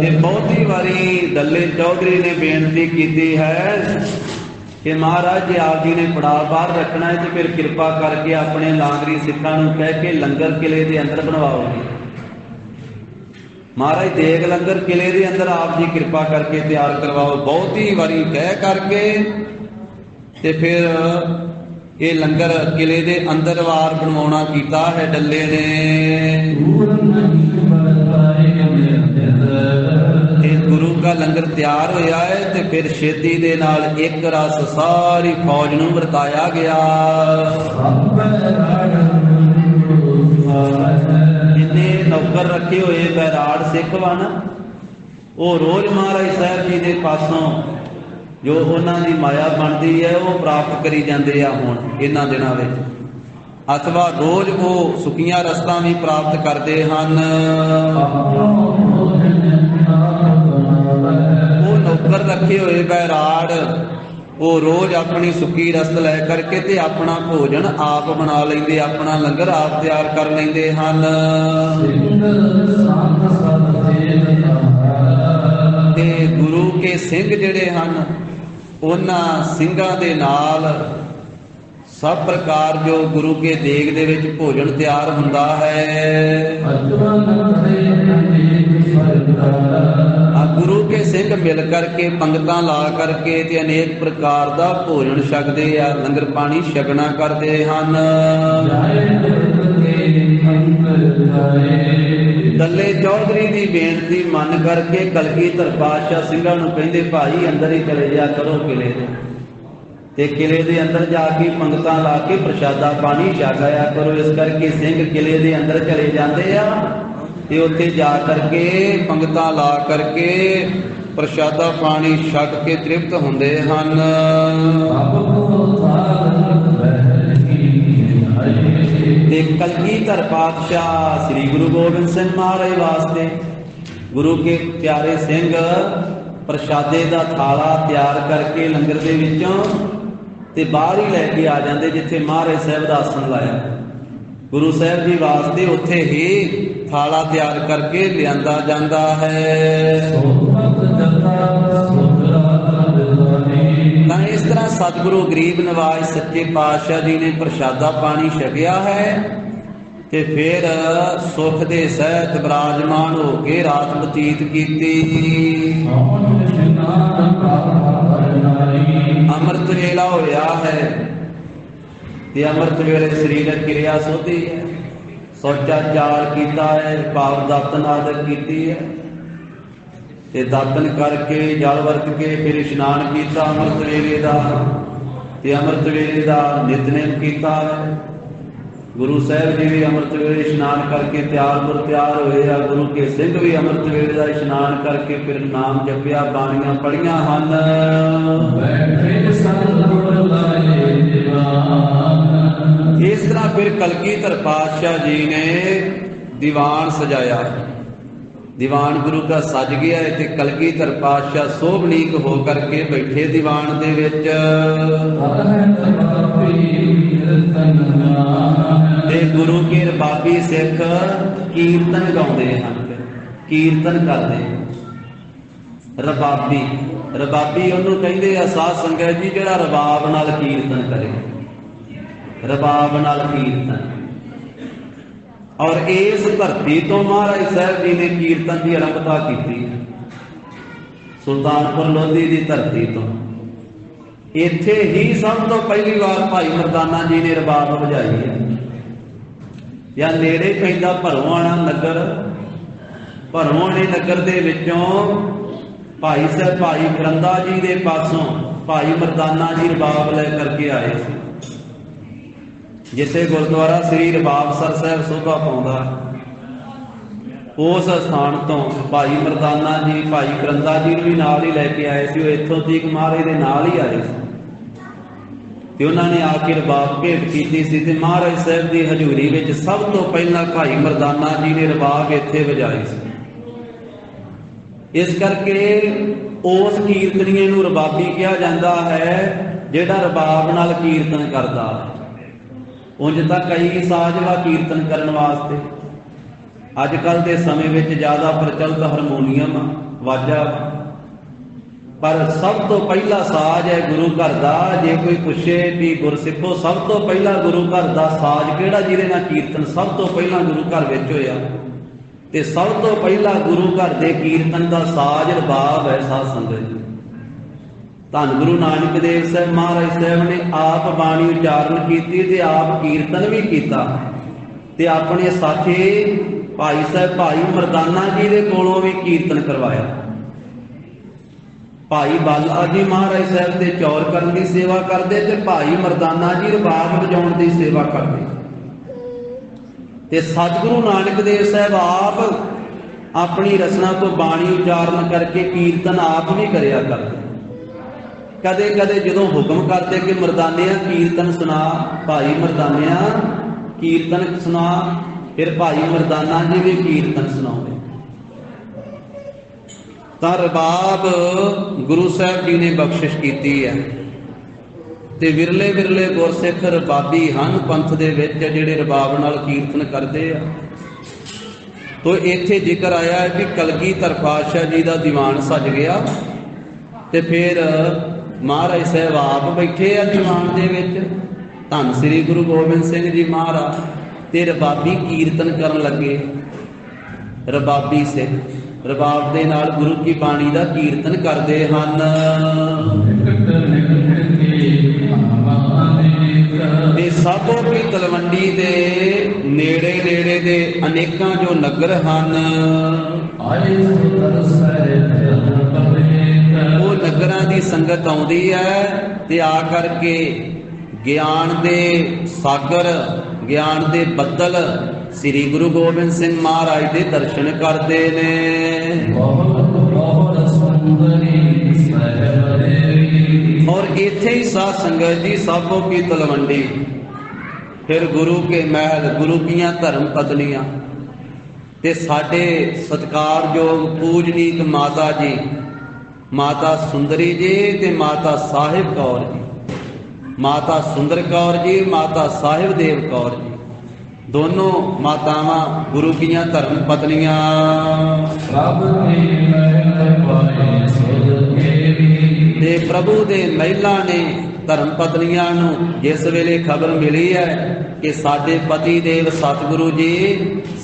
ਤੇ ਬਹੁਤੀ ਵਾਰੀ ਡੱਲੇ ਚੌਧਰੀ ਨੇ ਬੇਨਤੀ ਕੀਤੀ ਹੈ ਕਿ ਮਹਾਰਾਜ ਜੀ ਆਪ ਜੀ ਨੇ ਪੜਾਅ ਬਾਹਰ ਰੱਖਣਾ ਹੈ ਤੇ ਫਿਰ ਕਿਰਪਾ ਕਰਕੇ ਆਪਣੇ ਲਾਂਗਰੀ ਸਿੱਖਾਂ ਨੂੰ ਕਹਿ ਕੇ ਲੰਗਰ ਕਿਲੇ ਦੇ ਅੰਦਰ ਬਣਵਾਓ। ਮਹਾਰਾਜ ਦੇਗ ਲੰਗਰ ਕਿਲੇ ਦੇ ਅੰਦਰ ਆਪ ਜੀ ਕਿਰਪਾ ਕਰਕੇ ਤਿਆਰ ਕਰਵਾਓ। ਬਹੁਤੀ ਵਾਰੀ ਕਹਿ ਕਰਕੇ ਤੇ ਫਿਰ ਇਹ ਲੰਗਰ ਕਿਲੇ ਦੇ ਅੰਦਰ ਵਾਰ ਬਣਵਾਉਣਾ ਕੀਤਾ ਹੈ ਡੱਲੇ ਨੇ। ਇਹ ਗੁਰੂ का लंगर तैयार होया है तो फिर छेती दे नाल एक रस सारी फौज नूं वरताया गया। जिन्ने नौकर रखे हुए बैराड़ सिख वा ना, वो रोज महाराज साहब जी के पासों जो उन्हां दी माया बनती है वो प्राप्त करी जाते हैं हुण इन्हां दिनां विच, अथवा रोज वो सुखियां रस्तां भी प्राप्त करते हैं। वो नौकर रखे हुए बैराड़ वो रोज अपनी सुखी रस्त लै करके ते अपना भोजन आप बना लेंदे, अपना लंगर आप तैयार कर लेंदे हन। ते गुरु के सिंह जिहड़े हन उन्हां ਸਿੰਘਾਂ दे नाल सब प्रकार जो गुरु के देग दे विच भोजन तैयार हुंदा है। गुरु के सिंह मिल करके पंगतां ला करके ते अनेक प्रकार दा भोजन छकदे आ, लंगर पानी छकना करदे हन। दल्ले चौधरी की बेनती मन करके कलगीधर पातशाह ਸਿੰਘਾਂ ਨੂੰ ਕਹਿੰਦੇ भाई अंदर ही चले जा करो किले ते किले दे अंदर जाके पंगतां ला के प्रशादा पानी छक आया करो। इस करके सिंह किले दे अंदर चले जाते आ ते उत्थे जा करके पंगतां ला करके प्रशादा पानी छक के तृप्त हुंदे हन। ते कलगीधर पातशाह श्री गुरु गोबिंद सिंह महाराज वास्ते गुरु के प्यारे सिंह प्रशादे का थाला तैयार करके लंगर दे विचों ते बाहर ही लैके आ जाते जिथे महाराज साहब का आसन लाया। गुरु साहब जी वास्ते उत्थे ही थाला तैयार करके लियांदा जांदा है। तां इस तरह सतगुरु गरीब नवाज सच्चे पातशाह जी ने प्रशादा पानी छकिया है ते फिर सुख दे सहित विराजमान हो के रात बतीत कीती। अमृत वेला होया है ते अमृत वेले शरीरक क्रिया सोधी है, सोचाचार कीता है, भाव दातन आदर कीती है ते दातन करके जल वरत के फिर इशनान कीता अमृत वेले दा ते अमृत वेले दा नितनेम कीता है। गुरु साहब जी भी अमृत वेले इशनान करके तैयार होए आ। गुरु के सिंह भी अमृत वेले का इशनान करके फिर नाम जपिया बाणियां पढ़ियां हन। इस तरह फिर कलगीधर पातशाह जी ने दीवान सजाया। दीवान गुरु का सज गया है ते कलगीधर पातशाह सोभनीक होकर के बैठे दीवान दे विच। ते गुरु के रबाबी सिख कीर्तन गाउंदे हन, कीर्तन करदे। रबाबी रबाबी उहनूं कहिंदे आ साध संगत जी जिहड़ा रबाब नाल कीर्तन करे, रबाब नाल कीर्तन। और इस धरती तो महाराज साहब जी ने कीर्तन की आरंभता की। सुल्तानपुर लोधी की धरती तो इत्थे ही सब तो पहली बार भाई मरदाना जी ने रबाब वजाई है। या नेड़े पैंदा भरोआणा नगर, भरोआणे नगर दे विचों भाई साहब भाई करंदा जी के पासों भाई मरदाना जी रबाब लै करके आए थे, जिथे गुरुद्वारा श्री रबाबसर साहब शोभा पाउंदा। उस स्थान तो भाई मरदाना जी भाई करंदा जी भी नाल ही लैके आए थे। इत्थों तक महाराज दे नाल ही आए थे। उन्होंने आके रबाब भेंट की सी ते महाराज साहब की हजूरी में सब तो पहला भाई मरदाना जी ने रबाब इत्थे वजाए सी। इस करके उस कीर्तनीए नूं रबाबी कहा जाता है जिहड़ा रबाब नाल कीर्तन करता है। उंज तां कई साज वा कीर्तन करन वास्ते, अजकल के समय में ज़्यादा प्रचलित हारमोनीयम वाजा, पर सब तो पहला साज है गुरु घर का। जे कोई पूछे भी गुरसिखो सब तो पहला गुरु घर का साज किहड़ा जिहदे नाल कीर्तन सब तो पहला गुरु घर विच होया, ते सब तो पहला गुरु घर के कीर्तन का साज रबाब है। साध संगत धन गुरु नानक देव साहब महाराज साहब ने आप बाणी उचारण की ते आप कीर्तन भी किया ते अपने साथी भाई साहब भाई मरदाना जी के कोलों भी कीर्तन करवाया। ਭਾਈ ਬਾਲਾ ਜੀ ਮਹਾਰਾਜ ਸਾਹਿਬ ਦੇ ਚੌਰ ਕਰਨ ਦੀ ਸੇਵਾ ਕਰਦੇ ਤੇ ਭਾਈ ਮਰਦਾਨਾ ਜੀ ਰਬਾਬ ਵਜਾਉਣ ਦੀ ਸੇਵਾ ਕਰਦੇ। ਤੇ ਸਤਿਗੁਰੂ ਨਾਨਕ ਦੇਵ ਸਾਹਿਬ ਆਪ ਆਪਣੀ ਰਚਨਾ ਤੋਂ ਬਾਣੀ ਉਚਾਰਨ ਕਰਕੇ ਕੀਰਤਨ ਆਪ ਵੀ ਕਰਿਆ ਕਰਦੇ। ਕਦੇ ਕਦੇ ਜਦੋਂ ਹੁਕਮ ਕਰਦੇ ਕਿ ਮਰਦਾਨਿਆਂ ਕੀਰਤਨ ਸੁਣਾ, ਭਾਈ ਮਰਦਾਨਿਆਂ ਕੀਰਤਨ ਸੁਣਾ, ਫਿਰ ਭਾਈ ਮਰਦਾਨਾ ਜੀ ਵੀ ਕੀਰਤਨ ਸੁਣਾਉਂਦੇ। ਤਾਂ ਰਬਾਬ ਗੁਰੂ ਸਾਹਿਬ ਜੀ ਨੇ ਬਖਸ਼ਿਸ਼ ਕੀਤੀ ਹੈ ਤੇ ਵਿਰਲੇ ਵਿਰਲੇ ਗੁਰਸਿੱਖ ਰਬਾਬੀ ਹਨ ਪੰਥ ਦੇ ਵਿੱਚ ਜਿਹੜੇ ਰਬਾਬ ਨਾਲ ਕੀਰਤਨ ਕਰਦੇ ਆ। ਤੋ ਇੱਥੇ ਜ਼ਿਕਰ ਆਇਆ ਹੈ ਕਿ ਕਲਗੀਧਰ ਪਾਤਸ਼ਾਹ ਜੀ ਦਾ ਦੀਵਾਨ ਸਜ ਗਿਆ ਤੇ ਫਿਰ ਮਹਾਰਾਜ ਸਾਹਿਬ ਆਪ ਬੈਠੇ ਆ ਦੀਵਾਨ ਦੇ ਵਿੱਚ, ਧੰਨ ਸ੍ਰੀ ਗੁਰੂ ਗੋਬਿੰਦ ਸਿੰਘ ਜੀ ਮਹਾਰਾਜ, ਤੇ ਰਬਾਬੀ ਕੀਰਤਨ ਕਰਨ ਲੱਗੇ। ਰਬਾਬੀ ਸਿੱਖ ਰਬਾਬ ਦੇ ਨਾਲ ਗੁਰੂ ਕੀ ਬਾਣੀ ਦਾ ਕੀਰਤਨ ਕਰਦੇ ਹਨ। ਤੇ ਸਾਬੋ ਕੀ ਤਲਵੰਡੀ ਦੇ ਨੇੜੇ ਨੇੜੇ ਦੇ ਅਨੇਕਾਂ ਜੋ ਨਗਰ ਹਨ, ਉਹ ਨਗਰਾਂ ਦੀ ਸੰਗਤ ਆਉਂਦੀ ਹੈ ਤੇ ਆ ਕਰਕੇ ਗਿਆਨ ਦੇ ਸਾਗਰ, ਗਿਆਨ ਦੇ ਬੱਦਲ ਸ੍ਰੀ ਗੁਰੂ ਗੋਬਿੰਦ ਸਿੰਘ ਮਹਾਰਾਜ ਦੇ ਦਰਸ਼ਨ ਕਰਦੇ ਨੇ। ਔਰ ਇੱਥੇ ਹੀ ਸਾਧ ਸੰਗਤ ਜੀ ਸਾਬੋ ਕੀ ਤਲਵੰਡੀ, ਫਿਰ ਗੁਰੂ ਕੇ ਮਹਿਲ, ਗੁਰੂ ਕੀਆਂ ਧਰਮ ਪਤਨੀਆਂ ਤੇ ਸਾਡੇ ਸਤਿਕਾਰਯੋਗ ਪੂਜਨੀਕ ਮਾਤਾ ਜੀ, ਮਾਤਾ ਸੁੰਦਰੀ ਜੀ ਤੇ ਮਾਤਾ ਸਾਹਿਬ ਕੌਰ ਜੀ, ਮਾਤਾ ਸੁੰਦਰ ਕੌਰ ਜੀ, ਮਾਤਾ ਸਾਹਿਬ ਦੇਵ ਕੌਰ ਜੀ, ਦੋਨੋਂ ਮਾਤਾਵਾਂ ਗੁਰੂ ਕੀਆਂ ਧਰਮ ਪਤਨੀਆਂ। ਤੇ ਪ੍ਰਭੂ ਦੇ ਮਹਿਲਾਂ ਨੇ ਧਰਮ ਪਤਨੀਆਂ ਨੂੰ ਜਿਸ ਵੇਲੇ ਖਬਰ ਮਿਲੀ ਹੈ ਕਿ ਸਾਡੇ ਪਤੀ ਦੇਵ ਸਤਿਗੁਰੂ ਜੀ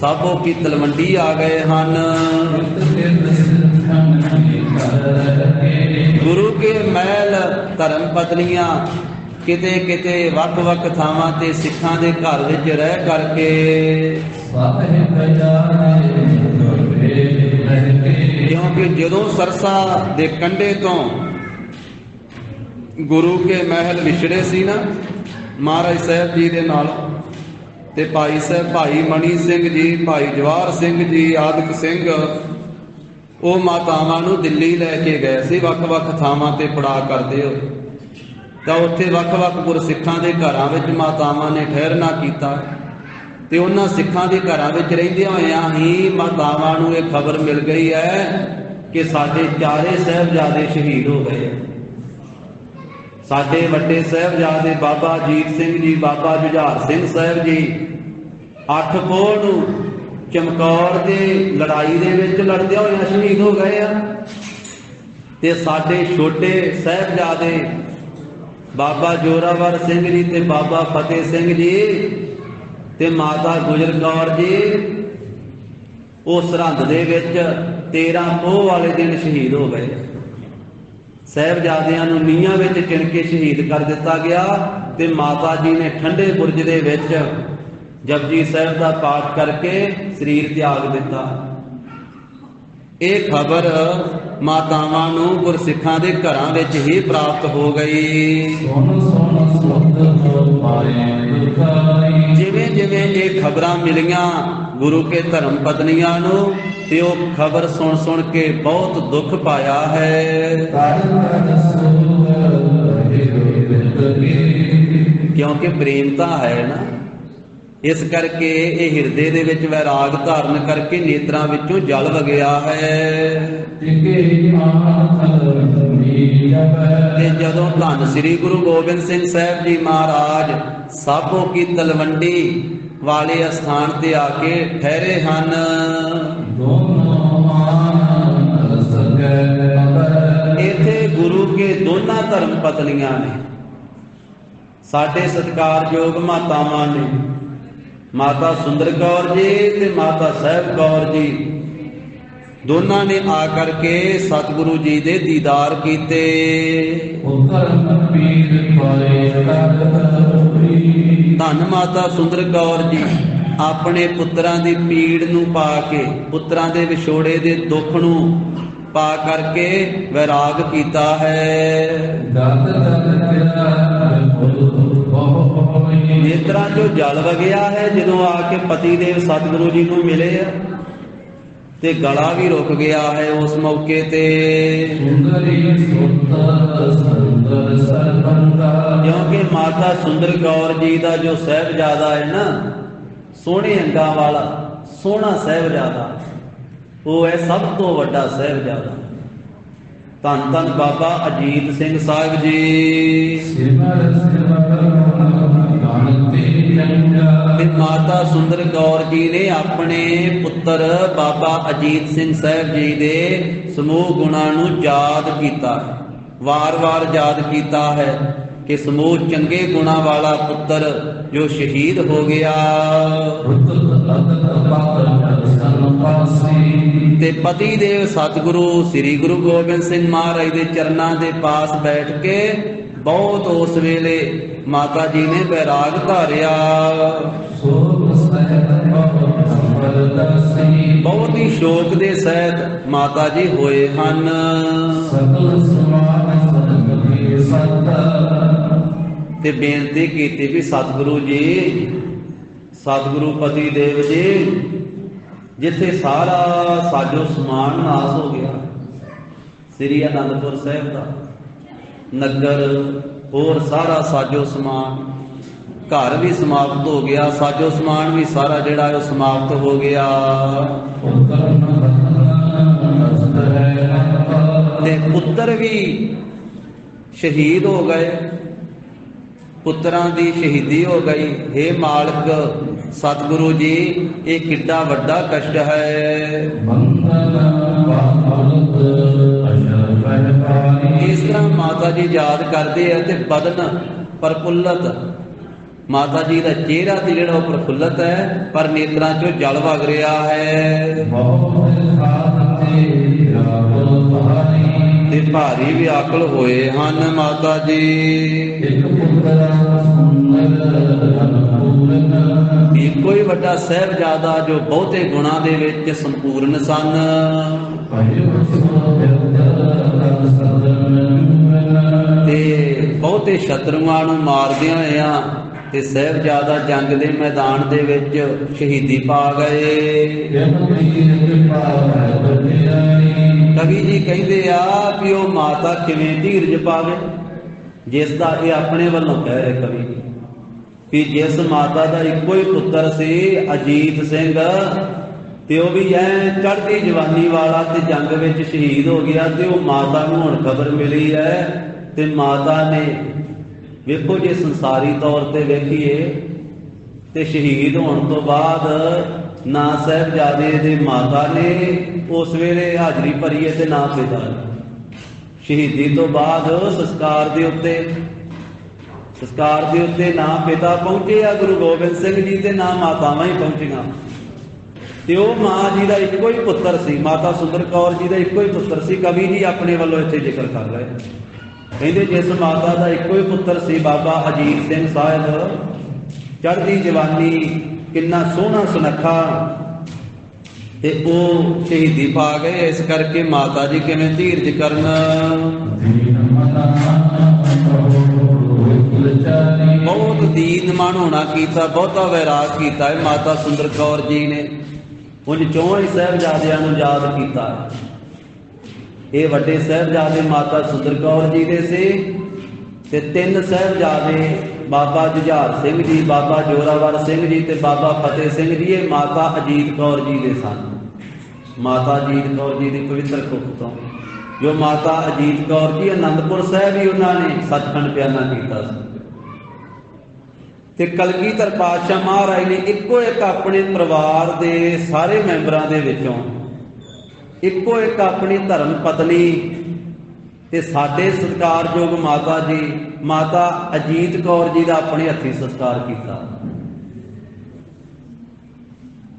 ਸਾਬੋ ਕੀ ਤਲਵੰਡੀ ਆ ਗਏ ਹਨ, ਗੁਰੂ ਕੇ ਮਹਿਲ ਧਰਮ ਪਤਨੀਆਂ ਕਿਤੇ ਕਿਤੇ ਵੱਖ ਵੱਖ ਥਾਵਾਂ ਤੇ ਸਿੱਖਾਂ ਦੇ ਘਰ ਵਿੱਚ ਰਹਿ ਕਰਕੇ, ਕਿਉਂਕਿ ਜਦੋਂ ਸਰਸਾ ਦੇ ਕੰਢੇ ਤੋਂ ਗੁਰੂ ਕੇ ਮਹਿਲ ਵਿਛੜੇ ਸੀ ਨਾ ਮਹਾਰਾਜ ਸਾਹਿਬ ਜੀ ਦੇ ਨਾਲ, ਤੇ ਭਾਈ ਸਾਹਿਬ, ਭਾਈ ਮਣੀ ਸਿੰਘ ਜੀ, ਭਾਈ ਜਵਾਹਰ ਸਿੰਘ ਜੀ ਆਦਿਕ ਸਿੰਘ, ਉਹ ਮਾਤਾਵਾਂ ਨੂੰ ਦਿੱਲੀ ਲੈ ਕੇ ਗਏ ਸੀ ਵੱਖ ਵੱਖ ਥਾਵਾਂ ਤੇ ਪੜਾਅ ਕਰਦੇ ਹੋ। ਤਾਂ ਉੱਥੇ ਵੱਖ ਵੱਖ ਗੁਰਸਿੱਖਾਂ ਦੇ ਘਰਾਂ ਵਿੱਚ ਮਾਤਾਵਾਂ ਨੇ ਠਹਿਰਨਾ ਕੀਤਾ ਤੇ ਉਹਨਾਂ ਸਿੱਖਾਂ ਦੇ ਘਰਾਂ ਵਿੱਚ ਰਹਿੰਦਿਆਂ ਹੋਇਆਂ ਹੀ ਮਾਤਾਵਾਂ ਨੂੰ ਇਹ ਖਬਰ ਮਿਲ ਗਈ ਹੈ ਕਿ ਸਾਡੇ ਚਾਰੇ ਸਾਹਿਬਜ਼ਾਦੇ ਸ਼ਹੀਦ ਹੋ ਗਏ। ਸਾਡੇ ਵੱਡੇ ਸਾਹਿਬਜ਼ਾਦੇ ਬਾਬਾ ਅਜੀਤ ਸਿੰਘ ਜੀ, ਬਾਬਾ ਜੁਝਾਰ ਸਿੰਘ ਸਾਹਿਬ ਜੀ 8 ਪੋਹ ਨੂੰ ਚਮਕੌਰ ਦੇ ਲੜਾਈ ਦੇ ਵਿੱਚ ਲੜਦਿਆਂ ਹੋਇਆਂ ਸ਼ਹੀਦ ਹੋ ਗਏ ਆ। ਤੇ ਸਾਡੇ ਛੋਟੇ ਸਾਹਿਬਜ਼ਾਦੇ ਬਾਬਾ ਜੋਰਾਵਰ ਸਿੰਘ ਜੀ ਤੇ ਬਾਬਾ ਫਤਿਹ ਸਿੰਘ ਜੀ ਤੇ ਮਾਤਾ ਗੁਜਰ ਕੌਰ ਜੀ ਉਹ ਸਰਹੰਦ ਦੇ ਵਿੱਚ 13 ਪੋਹ ਵਾਲੇ ਦਿਨ ਸ਼ਹੀਦ ਹੋ ਗਏ। ਸਾਹਿਬਜ਼ਾਦਿਆਂ ਨੂੰ ਨੀਹਾਂ ਵਿੱਚ ਚਿਣ ਕੇ ਸ਼ਹੀਦ ਕਰ ਦਿੱਤਾ ਗਿਆ ਤੇ ਮਾਤਾ ਜੀ ਨੇ ਠੰਡੇ ਬੁਰਜ ਦੇ ਵਿੱਚ ਜਪਜੀ ਸਾਹਿਬ ਦਾ ਪਾਠ ਕਰਕੇ ਸਰੀਰ ਤਿਆਗ ਦਿੱਤਾ। ਇਹ ਖਬਰ ਮਾਤਾਵਾਂ ਨੂੰ ਗੁਰਸਿੱਖਾਂ ਦੇ ਘਰਾਂ ਵਿੱਚ ਹੀ ਪ੍ਰਾਪਤ ਹੋ ਗਈ। ਜਿਵੇਂ ਜਿਵੇਂ ਇਹ ਖਬਰਾਂ ਮਿਲੀਆਂ ਗੁਰੂ ਕੇ ਧਰਮ ਪਤਨੀਆਂ ਨੂੰ ਤੇ ਉਹ ਖਬਰ ਸੁਣ ਸੁਣ ਕੇ ਬਹੁਤ ਦੁੱਖ ਪਾਇਆ ਹੈ, ਕਿਉਂਕਿ ਪ੍ਰੇਮ ਤਾਂ ਹੈ ਨਾ, ਇਸ ਕਰਕੇ ਇਹ ਹਿਰਦੇ ਦੇ ਵਿੱਚ ਵੈਰਾਗ ਧਾਰਨ ਕਰਕੇ ਨੇਤਰਾਂ ਵਿੱਚੋਂ ਜਲ ਵਗਿਆ ਹੈ। ਤੇ ਜਦੋਂ ਧੰਨ ਸ੍ਰੀ ਗੁਰੂ ਗੋਬਿੰਦ ਸਿੰਘ ਸਾਹਿਬ ਜੀ ਮਹਾਰਾਜ ਸਾਬੋ ਕੀ ਤਲਵੰਡੀ ਵਾਲੇ ਅਸਥਾਨ ਤੇ ਆ ਕੇ ਠਹਿਰੇ ਹਨ, ਇੱਥੇ ਗੁਰੂ ਕੇ ਦੋਨਾਂ ਧਰਮ ਪਤਨੀਆਂ ਨੇ, ਸਾਡੇ ਸਤਿਕਾਰਯੋਗ ਮਾਤਾਵਾਂ ਨੇ, ਮਾਤਾ ਸੁੰਦਰ ਕੌਰ ਜੀ ਤੇ ਮਾਤਾ ਸਾਹਿਬ ਕੌਰ ਜੀ, ਦੋਨਾਂ ਨੇ ਆ ਕਰਕੇ ਸਤਿਗੁਰੂ ਜੀ ਦੇ ਦੀਦਾਰ ਕੀਤੇ। ਧੰਨ ਮਾਤਾ ਸੁੰਦਰ ਕੌਰ ਜੀ ਆਪਣੇ ਪੁੱਤਰਾਂ ਦੀ ਪੀੜ ਨੂੰ ਪਾ ਕੇ, ਪੁੱਤਰਾਂ ਦੇ ਵਿਛੋੜੇ ਦੇ ਦੁੱਖ ਨੂੰ पा करके वैराग कीता है। नेत्रां चों जल वगिया है जदों आके पति देव सतगुरु जी को मिले आ, ते गला भी रुक गया है उस मौके ते। क्योंकि माता सुंदर कौर जी का जो साहिबजादा है ना, सोहने अंगां वाला सोहना साहिबजादा, वो है सब तो वड्डा साहिबजादा। धन धन बाबा अजीत सिंह साहिब जी। माता सुंदर कौर जी ने अपने पुत्र बाबा अजीत सिंह साहिब जी दे समूह गुणां नूं याद कीता है, वार वार याद कीता है कि समूह चंगे गुणां वाला पुत्र जो शहीद हो गया ते पति देव सतगुरु श्री गुरु गोबिंद सिंह महाराज के चरनां दे पास बैठ के बहुत उस वेले माता जी ने बैराग धारिया। बहुत ही शोक दे सहित माता जी होए हन। ते बेनती की भी सतगुरु जी, सतगुरु पति देव जी, जिथे सारा साजो समान नाश हो गया, श्री आनंदपुर साहिब का नगर और सारा साजो समान, घर भी समाप्त हो गया, साजो समान भी सारा जिहड़ा है समाप्त हो गया। ते पुत्र भी शहीद हो गए, पुत्रां दी शहीदी हो गई। हे मालिक सतगुरु जी, ये किड्डा वड्डा कष्ट है। इस तरह माता जी याद करते हैं ते बदन प्रफुल्लत, माता जी का चेहरा ते जिहड़ा प्रफुल्लत है, पर नेत्रां चों जल वग रहा है। ते भारी व्याकुल होए हन माता जी। इको ही वड्डा साहिबजादा जो बहुते गुणां दे विच संपूर्ण सन। ते बहुते शत्रुआं नूं मारदिआं होइआं ते साहिबजादा जंग दे मैदान दे विच शहीदी पा गए। कवि जी कहते आ कि वो माता किवें धीरज पावे, जिसका ये अपने वालों कह रहे कवि जी कि जिस माता का इको ही पुत्र से अजीत सिंह, ते वो भी है चढ़ती जवानी वाला ते जंग विच शहीद हो गया, ते वो माता नूं हुण खबर मिली है। ते माता ने वेखो जे संसारी तौर पर वेखीए ते शहीद होने तो बाद ना साहिबजादे दे माता ने उस वेले हाजरी भरी है ते ना पिता ने। शहीदी तो बाद संस्कार दे उत्ते ना पिता पहुंचे आ गुरु गोबिंद सिंह जी ते ना मातावां ही पहुंचियां। ते वो मां जी का इको ही पुत्र सी, माता सुंदर कौर जी का इको ही पुत्र सी। कवि जी अपने वालों इत्थे जिक्र कर रहे, कहते जिस माता का इको ही पुत्र सी बाबा अजीत सिंह साहिब, चढ़ती जवानी, किन्ना सोहना सुनखा, ते वो शहीदी पा गए। इस करके माता जी किवें धीरज करन। बहुत दीन मन होना कीता, बहुता वैराग कीता है माता सुंदर कौर जी ने। उन चौं ही साहिबजादियां नूं याद कीता। ये वड्डे साहिबजादे माता सुंदर कौर जी दे से, ते तीन साहिबजादे बाबा जुझार सिंह जी, बाबा जोरावर सिंह जी ते बाबा फतेह सिंह जी, ये माता अजीत कौर जी दे सन। माता अजीत कौर जी की पवित्र कुख तो जो माता अजीत कौर जी आनंदपुर साहिब ही उन्होंने सचखंड बयाना किया। ते कलगीधर पातशाह महाराज ने इको एक अपने परिवार के सारे मैंबरां दे विचों इको एक अपनी धर्म पत्नी ते साडे सत्कारयोग माता जी माता अजीत कौर जी का अपने हथी संस्कार किया।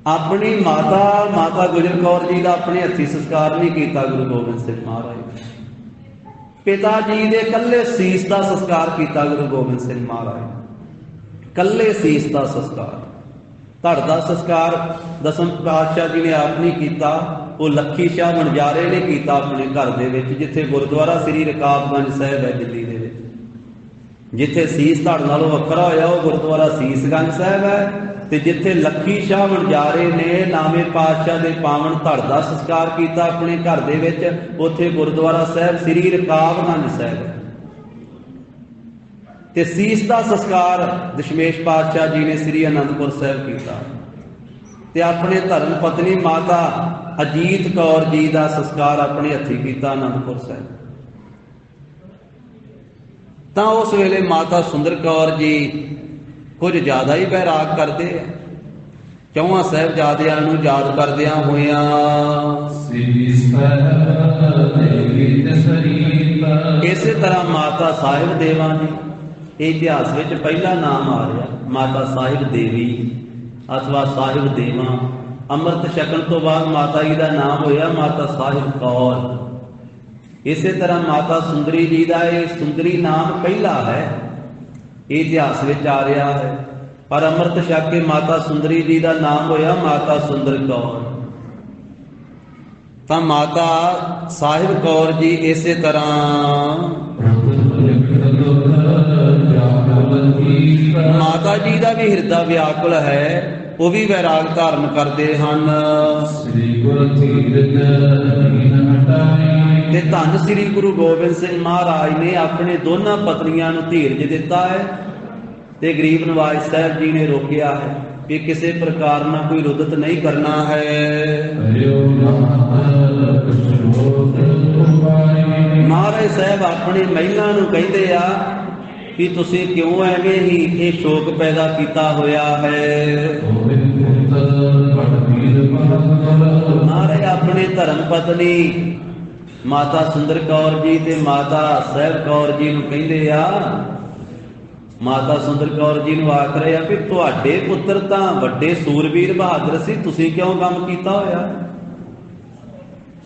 अपनी माता माता गुजर कौर जी का अपने हथी संस्कार नहीं किया गुरु गोबिंद सिंह महाराज। पिता जी के कल्ले सीस का संस्कार किया गुरु गोबिंद सिंह महाराज, कल्ले सीस का संस्कार। ਧੜ ਦਾ ਸੰਸਕਾਰ ਦਸਮ ਪਾਤਸ਼ਾਹ ਜੀ ਨੇ ਆਪ ਨਹੀਂ ਕੀਤਾ, ਉਹ ਲੱਖੀ ਸ਼ਾਹ ਵਣਜਾਰੇ ਨੇ ਕੀਤਾ ਆਪਣੇ ਘਰ ਦੇ ਵਿੱਚ, ਜਿੱਥੇ ਗੁਰਦੁਆਰਾ ਸ੍ਰੀ ਰਕਾਬਗੰਜ ਸਾਹਿਬ ਹੈ ਦਿੱਲੀ ਦੇ ਵਿੱਚ। ਜਿੱਥੇ ਸੀਸ ਧੜ ਨਾਲੋਂ ਵੱਖਰਾ ਹੋਇਆ ਉਹ ਗੁਰਦੁਆਰਾ ਸੀਸਗੰਜ ਸਾਹਿਬ ਹੈ, ਤੇ ਜਿੱਥੇ ਲੱਖੀ ਸ਼ਾਹ ਵਣਜਾਰੇ ਨੇ ਨਾਵੇਂ ਪਾਤਸ਼ਾਹ ਦੇ ਪਾਵਨ ਧੜ ਦਾ ਸੰਸਕਾਰ ਕੀਤਾ ਆਪਣੇ ਘਰ ਦੇ ਵਿੱਚ, ਉੱਥੇ ਗੁਰਦੁਆਰਾ ਸਾਹਿਬ ਸ੍ਰੀ ਰਕਾਬਗੰਜ ਸਾਹਿਬ ਹੈ। ਤੇ ਸੀਸ ਦਾ ਸੰਸਕਾਰ ਦਸ਼ਮੇਸ਼ ਪਾਤਸ਼ਾਹ ਜੀ ਨੇ ਸ੍ਰੀ ਅਨੰਦਪੁਰ ਸਾਹਿਬ ਕੀਤਾ, ਤੇ ਆਪਣੇ ਧਰਮ ਪਤਨੀ ਮਾਤਾ ਅਜੀਤ ਕੌਰ ਜੀ ਦਾ ਸੰਸਕਾਰ ਆਪਣੇ ਹੱਥੀਂ ਕੀਤਾ ਅਨੰਦਪੁਰ ਸਾਹਿਬ। ਤਾਂ ਉਸ ਵੇਲੇ ਮਾਤਾ ਸੁੰਦਰ ਕੌਰ ਜੀ ਕੁਝ ਜ਼ਿਆਦਾ ਹੀ ਬੈਰਾਗ ਕਰਦੇ ਆ, ਚੌਹਾਂ ਸਾਹਿਬਜ਼ਾਦਿਆਂ ਨੂੰ ਯਾਦ ਕਰਦਿਆਂ ਹੋਇਆਂ ਇਸੇ ਤਰ੍ਹਾਂ ਮਾਤਾ ਸਾਹਿਬ ਦੇਵਾਂ ਜੀ, ਇਹ ਇਤਿਹਾਸ ਵਿੱਚ ਪਹਿਲਾ ਨਾਮ ਆ ਰਿਹਾ ਮਾਤਾ ਸਾਹਿਬ ਦੇਵੀ ਅਥਵਾ ਸਾਹਿਬ ਦੇਵਾਂ। ਅੰਮ੍ਰਿਤ ਛਕਣ ਤੋਂ ਬਾਅਦ ਮਾਤਾ ਜੀ ਦਾ ਨਾਮ ਹੋਇਆ ਮਾਤਾ ਸਾਹਿਬ ਕੌਰ। ਇਸੇ ਤਰ੍ਹਾਂ ਮਾਤਾ ਸੁੰਦਰੀ ਜੀ ਦਾ ਇਹ ਸੁੰਦਰੀ ਨਾਮ ਪਹਿਲਾ ਹੈ, ਇਹ ਇਤਿਹਾਸ ਵਿੱਚ ਆ ਰਿਹਾ ਹੈ। ਪਰ ਅੰਮ੍ਰਿਤ ਛਕ ਕੇ ਮਾਤਾ ਸੁੰਦਰੀ ਜੀ ਦਾ ਨਾਮ ਹੋਇਆ ਮਾਤਾ ਸੁੰਦਰ ਕੌਰ। ਤਾਂ ਮਾਤਾ ਸਾਹਿਬ ਕੌਰ ਜੀ ਇਸੇ ਤਰ੍ਹਾਂ ਮਾਤਾ ਜੀ ਦਾ ਵੀ ਹਿਰਦਾ ਵਿਆਕੁਲ ਹੈ, ਉਹ ਵੀ ਵੈਰਾਗ ਧਾਰਨ ਕਰਦੇ ਹਨ। ਤੇ ਧੰਨ ਸ੍ਰੀ ਗੁਰੂ ਗੋਬਿੰਦ ਸਿੰਘ ਮਹਾਰਾਜ ਨੇ ਆਪਣੇ ਦੋਨਾਂ ਪਤਨੀਆਂ ਨੂੰ ਧੀਰਜ ਦਿੱਤਾ ਹੈ, ਤੇ ਗਰੀਬ ਨਵਾਜ ਸਾਹਿਬ ਜੀ ਨੇ ਰੋਕਿਆ ਹੈ ਕਿ ਕਿਸੇ ਪ੍ਰਕਾਰ ਨਾਲ ਕੋਈ ਰੁੱਦਤ ਨਹੀਂ ਕਰਨਾ ਹੈ। ਮਹਾਰਾਜ ਸਾਹਿਬ ਆਪਣੇ ਮਹਿਲਾ ਨੂੰ ਕਹਿੰਦੇ ਆ ਕਿ ਤੁਸੀਂ ਕਿਉਂ ਐਵੇਂ ਹੀ ਇਹ ਸ਼ੋਕ ਪੈਦਾ ਕੀਤਾ ਹੋਇਆ ਹੈ। ਮਹਾਰਾਜ ਆਪਣੇ ਧਰਮ ਪਤਨੀ ਮਾਤਾ ਸੁੰਦਰ ਕੌਰ ਜੀ ਤੇ ਮਾਤਾ ਸਾਹਿਬ ਕੌਰ ਜੀ ਨੂੰ ਕਹਿੰਦੇ ਆ, ਮਾਤਾ ਸੁੰਦਰ ਕੌਰ ਜੀ ਨੂੰ ਆਖ ਰਹੇ ਆ ਵੀ ਤੁਹਾਡੇ ਪੁੱਤਰ ਤਾਂ ਵੱਡੇ ਸੂਰਬੀਰ ਬਹਾਦਰ ਸੀ, ਤੁਸੀਂ ਕਿਉਂ ਕੰਮ ਕੀਤਾ ਹੋਇਆ।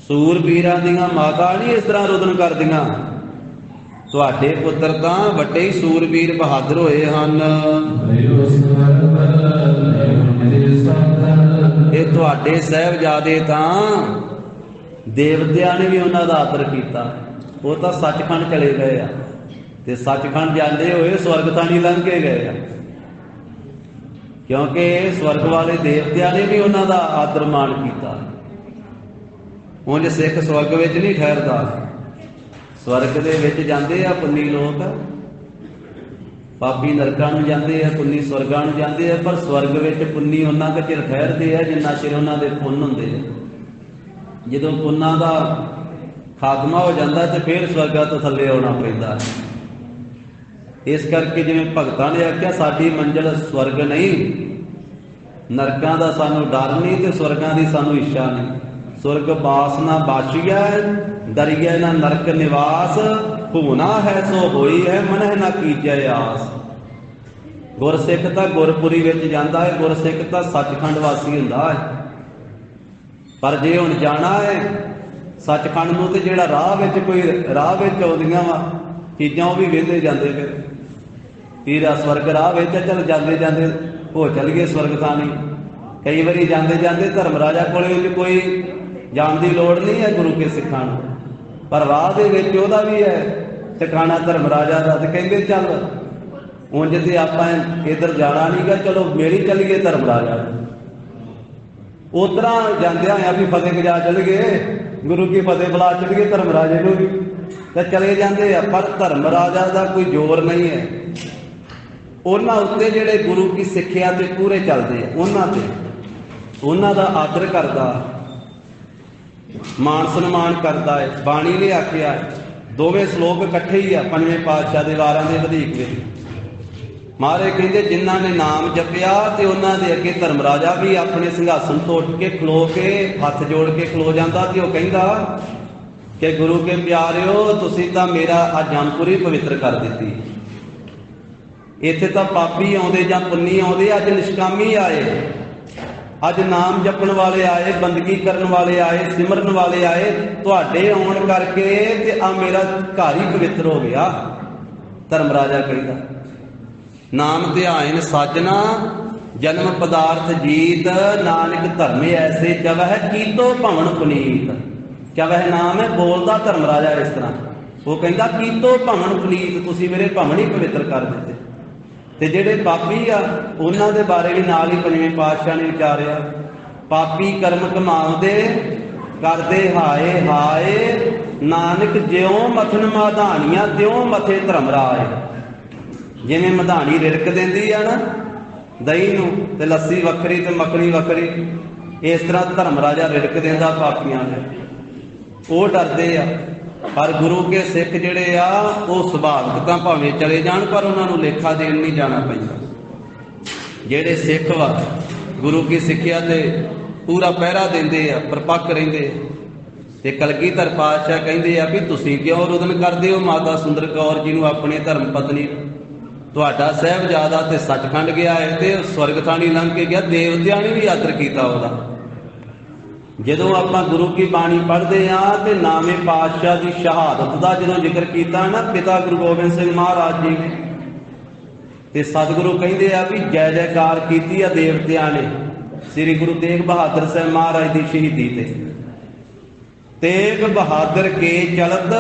ਸੂਰਬੀਰਾਂ ਦੀਆਂ ਮਾਤਾ ਨਹੀਂ ਇਸ ਤਰ੍ਹਾਂ ਰੁਦਨ ਕਰਦੀਆਂ, ਤੁਹਾਡੇ ਪੁੱਤਰ ਤਾਂ ਵੱਡੇ ਹੀ ਸੂਰਬੀਰ ਬਹਾਦਰ ਹੋਏ ਹਨ। ਇਹ ਤੁਹਾਡੇ ਸਾਹਿਬਜ਼ਾਦੇ ਤਾਂ ਦੇਵਤਿਆਂ ਨੇ ਵੀ ਉਹਨਾਂ ਦਾ ਆਦਰ ਕੀਤਾ, ਉਹ ਤਾਂ ਸੱਚਖੰਡ ਚਲੇ ਗਏ ਆ, ਤੇ ਸੱਚਖੰਡ ਜਾਂਦੇ ਹੋਏ ਸਵਰਗ ਤਾਂ ਨਹੀਂ ਲੰਘ ਕੇ ਗਏ ਆ, ਕਿਉਂਕਿ ਸਵਰਗ ਵਾਲੇ ਦੇਵਤਿਆਂ ਨੇ ਵੀ ਉਹਨਾਂ ਦਾ ਆਦਰ ਮਾਣ ਕੀਤਾ। ਉਂਝ ਸਿੱਖ ਸਵਰਗ ਵਿੱਚ ਨਹੀਂ ਠਹਿਰਦਾ, ਸਵਰਗ ਦੇ ਵਿੱਚ ਜਾਂਦੇ ਆ ਪੁੰਨੀ ਲੋਕ, ਪਾਪੀ ਨਰਕਾਂ ਨੂੰ ਜਾਂਦੇ ਆ, ਪੁੰਨੀ ਸਵਰਗਾਂ ਨੂੰ ਜਾਂਦੇ ਆ, ਪਰ ਸਵਰਗ ਵਿੱਚ ਪੁੰਨੀ ਉਹਨਾਂ ਕੁ ਚਿਰ ਠਹਿਰਦੇ ਆ ਜਿੰਨਾ ਚਿਰ ਉਹਨਾਂ ਦੇ ਪੁੰਨ ਹੁੰਦੇ ਆ। ਜਦੋਂ ਪੁੰਨਾਂ ਦਾ ਖਾਤਮਾ ਹੋ ਜਾਂਦਾ ਤੇ ਫਿਰ ਸਵਰਗਾਂ ਤੋਂ ਥੱਲੇ ਆਉਣਾ ਪੈਂਦਾ। ਇਸ ਕਰਕੇ ਜਿਵੇਂ ਭਗਤਾਂ ਨੇ ਆਖਿਆ ਸਾਡੀ ਮੰਜ਼ਿਲ ਸਵਰਗ ਨਹੀਂ, ਨਰਕਾਂ ਦਾ ਸਾਨੂੰ ਡਰ ਨਹੀਂ ਤੇ ਸਵਰਗਾਂ ਦੀ ਸਾਨੂੰ ਇੱਛਾ ਨਹੀਂ। ਸੁਰਗ ਬਾਸ ਨਾ ਬਾਸ਼ੀਆ ਦਰਿਆ ਨਾ ਨਰਕ ਨਿਵਾਸ, ਹੋਣਾ ਹੈ ਸੋ ਹੋਈ ਹੈ ਮਨਹਿ ਨਾ ਕੀਜੈ ਆਸ। ਗੁਰਸਿੱਖ ਤਾਂ ਗੁਰਪੁਰੀ ਵਿੱਚ ਜਾਂਦਾ ਹੈ, ਗੁਰਸਿੱਖ ਤਾਂ ਸੱਚਖੰਡ ਵਾਸੀ ਹੁੰਦਾ ਹੈ। ਪਰ ਜੇ ਹੁਣ ਜਾਣਾ ਹੈ ਸੱਚਖੰਡ ਨੂੰ ਤੇ ਜਿਹੜਾ ਰਾਹ ਵਿੱਚ ਆਉਂਦੀਆਂ ਵਾ ਚੀਜ਼ਾਂ ਉਹ ਵੀ ਵੇਂਦੇ ਜਾਂਦੇ ਫਿਰ ਤੀਰਾ ਸਵਰਗ ਰਾਹ ਵਿੱਚ ਚੱਲ ਜਾਂਦੇ ਉਹ ਚੱਲ ਗਏ ਸਵਰਗ ਤਾਂ ਨਹੀਂ। ਕਈ ਵਾਰੀ ਜਾਂਦੇ ਧਰਮ ਰਾਜਾ ਕੋਲੇ ਕੋਈ ਜਾਣ ਦੀ ਲੋੜ ਨਹੀਂ ਹੈ ਗੁਰੂ ਕੇ ਸਿੱਖਾਂ ਨੂੰ, ਪਰ ਰਾਹ ਦੇ ਵਿੱਚ ਉਹਦਾ ਵੀ ਹੈ ਟਿਕਾਣਾ ਧਰਮ ਰਾਜਾ ਦਾ, ਤੇ ਕਹਿੰਦੇ ਚੱਲ ਉਂਝ ਤੇ ਆਪਾਂ ਇੱਧਰ ਜਾਣਾ ਨਹੀਂ ਗਾ, ਚਲੋ ਮੇਰੀ ਚੱਲੀਏ ਧਰਮ ਰਾਜਾ। ਉਤਰਾ ਜਾਂਦਿਆਂ ਆ ਵੀ ਫਤਿਹ ਗਜਾ ਚੱਲ ਗਏ, ਗੁਰੂ ਕੀ ਫਤਿਹ ਬੁਲਾ ਚੱਲ ਗਏ ਧਰਮ ਰਾਜੇ ਨੂੰ ਵੀ, ਤੇ ਚਲੇ ਜਾਂਦੇ ਆ। ਪਰ ਧਰਮ ਰਾਜਾ ਦਾ ਕੋਈ ਜ਼ੋਰ ਨਹੀਂ ਹੈ ਉਹਨਾਂ ਉੱਤੇ ਜਿਹੜੇ ਗੁਰੂ ਕੀ ਸਿੱਖਿਆ ਤੇ ਪੂਰੇ ਚੱਲਦੇ ਆ, ਉਹਨਾਂ ਦਾ ਆਦਰ ਕਰਦਾ, ਮਾਣ ਸਨਮਾਨ ਕਰਦਾ ਹੈ। ਬਾਣੀ ਨੇ ਆਖਿਆ, ਦੋਵੇਂ ਸ਼ਲੋਕ ਇਕੱਠੇ ਹੀ ਆ ਪੰਜਵੇਂ ਪਾਤਸ਼ਾਹ ਦੇ ਵਾਰਾਂ ਦੇ ਵਧੀਕ ਵਿੱਚ। ਮਹਾਰਾਜ ਕਹਿੰਦੇ ਜਿਨ੍ਹਾਂ ਨੇ ਨਾਮ ਜਪਿਆ ਤੇ ਉਹਨਾਂ ਦੇ ਅੱਗੇ ਧਰਮ ਰਾਜਾ ਵੀ ਆਪਣੇ ਸਿੰਘਾਸਨ ਤੋਂ ਉੱਠ ਕੇ ਖਲੋ ਕੇ ਹੱਥ ਜੋੜ ਕੇ ਖਲੋ ਜਾਂਦਾ, ਤੇ ਉਹ ਕਹਿੰਦਾ ਕਿ ਗੁਰੂ ਕੇ ਪਿਆਰਿਓ ਤੁਸੀਂ ਤਾਂ ਮੇਰਾ ਅੱਜ ਜਮਪੁਰੀ ਪਵਿੱਤਰ ਕਰ ਦਿੱਤੀ। ਇੱਥੇ ਤਾਂ ਪਾਪੀ ਆਉਂਦੇ ਜਾਂ ਪੁੰਨੀ ਆਉਂਦੇ, ਅੱਜ ਨਿਸ਼ਕਾਮੀ ਆਏ, ਅੱਜ ਨਾਮ ਜਪਣ ਵਾਲੇ ਆਏ, ਬੰਦਗੀ ਕਰਨ ਵਾਲੇ ਆਏ, ਸਿਮਰਨ ਵਾਲੇ ਆਏ। ਤੁਹਾਡੇ ਆਉਣ ਕਰਕੇ ਤੇ ਆ ਮੇਰਾ ਘਰ ਹੀ ਪਵਿੱਤਰ ਹੋ ਗਿਆ। ਧਰਮ ਰਾਜਾ ਕਹਿੰਦਾ ਨਾਮ ਧਿਆਇਨ ਸਾਜਣਾ ਜਨਮ ਪਦਾਰਥ ਜੀਤ, ਨਾਨਕ ਧਰਮੇ ਐਸੇ ਚਵਹਿ ਕੀਤੋ ਭਵਨ ਪੁਨੀਤ। ਚਵਹਿ ਨਾਮ ਹੈ ਬੋਲਦਾ ਧਰਮ ਰਾਜਾ ਇਸ ਤਰ੍ਹਾਂ, ਉਹ ਕਹਿੰਦਾ ਕੀਤੋ ਭਵਨ ਪੁਨੀਤ, ਤੁਸੀਂ ਮੇਰੇ ਭਵਨ ਹੀ ਪਵਿੱਤਰ ਕਰ ਦਿੱਤੇ। ਤੇ ਜਿਹੜੇ ਪਾਪੀ ਆ ਉਹਨਾਂ ਦੇ ਬਾਰੇ ਵੀ ਨਾਲ ਹੀ ਪੰਜਵੇਂ ਪਾਤਸ਼ਾਹ ਨੇ ਵਿਚਾਰਿਆ, ਪਾਪੀ ਕਰਮ ਕਮਾਉਂਦੇ ਕਰਦੇ ਹਾਏ ਹਾਏ, ਨਾਨਕ ਜਿਉਂ ਮਥਨ ਮਧਾਣੀਆਂ ਤਿਉਂ ਮਥੇ ਧਰਮ ਰਾਏ। ਜਿਵੇਂ ਮਧਾਣੀ ਰਿੜਕ ਦਿੰਦੀ ਆ ਨਾ ਦਹੀਂ ਨੂੰ, ਤੇ ਲੱਸੀ ਵੱਖਰੀ ਤੇ ਮੱਖਣੀ ਵੱਖਰੀ, ਇਸ ਤਰ੍ਹਾਂ ਧਰਮ ਰਾਜਾ ਰਿੜਕ ਦਿੰਦਾ ਪਾਪੀਆਂ ਨੂੰ। ਉਹ ਡਰਦੇ ਆ, ਪਰ ਗੁਰੂ ਕੇ ਸਿੱਖ ਜਿਹੜੇ ਆ ਉਹ ਸੁਭਾਵਿਕ ਤਾਂ ਭਾਵੇਂ ਚਲੇ ਜਾਣ, ਪਰ ਉਹਨਾਂ ਨੂੰ ਲੇਖਾ ਦੇਣ ਨਹੀਂ ਜਾਣਾ ਪੈਂਦਾ। ਜਿਹੜੇ ਸਿੱਖ ਵਾ ਗੁਰੂ ਕੀ ਸਿੱਖਿਆ ਤੇ ਪੂਰਾ ਪਹਿਰਾ ਦਿੰਦੇ ਆ, ਪਰਪੱਕ ਰਹਿੰਦੇ ਆ। ਤੇ ਕਲਗੀਧਰ ਪਾਤਸ਼ਾਹ ਕਹਿੰਦੇ ਆ ਵੀ ਤੁਸੀਂ ਕਿਉਂ ਰੁਦਨ ਕਰਦੇ ਹੋ ਮਾਤਾ ਸੁੰਦਰ ਕੌਰ ਜੀ ਨੂੰ, ਆਪਣੇ ਧਰਮ ਪਤਨੀ? ਤੁਹਾਡਾ ਸਾਹਿਬਜ਼ਾਦਾ ਤੇ ਸੱਚਖੰਡ ਗਿਆ ਹੈ ਤੇ ਸਵਰਗ ਥਾਣੀ ਲੰਘ ਕੇ ਗਿਆ, ਦੇਵਤਿਆਂ ਨੇ ਵੀ ਆਦਰ ਕੀਤਾ ਉਹਦਾ। ਜਦੋਂ ਆਪਾਂ ਗੁਰੂ ਕੀ ਬਾਣੀ ਪੜ੍ਹਦੇ ਆ ਤੇ ਨਾਮੇ ਪਾਤਸ਼ਾਹ ਦੀ ਸ਼ਹਾਦਤ ਦਾ ਜਦੋਂ ਜ਼ਿਕਰ ਕੀਤਾ ਨਾ ਪਿਤਾ ਗੁਰੂ ਗੋਬਿੰਦ ਸਿੰਘ ਮਹਾਰਾਜ ਜੀ ਨੇ, ਤੇ ਸਤਿਗੁਰੂ ਕਹਿੰਦੇ ਆ ਵੀ ਜੈ ਜੈਕਾਰ ਕੀਤੀ ਆ ਦੇਵਤਿਆਂ ਨੇ ਸ੍ਰੀ ਗੁਰੂ ਤੇਗ ਬਹਾਦਰ ਸਾਹਿਬ ਮਹਾਰਾਜ ਦੀ ਸ਼ਹੀਦੀ ਤੇ। ਤੇਗ ਬਹਾਦਰ ਕੇ ਚਲਤ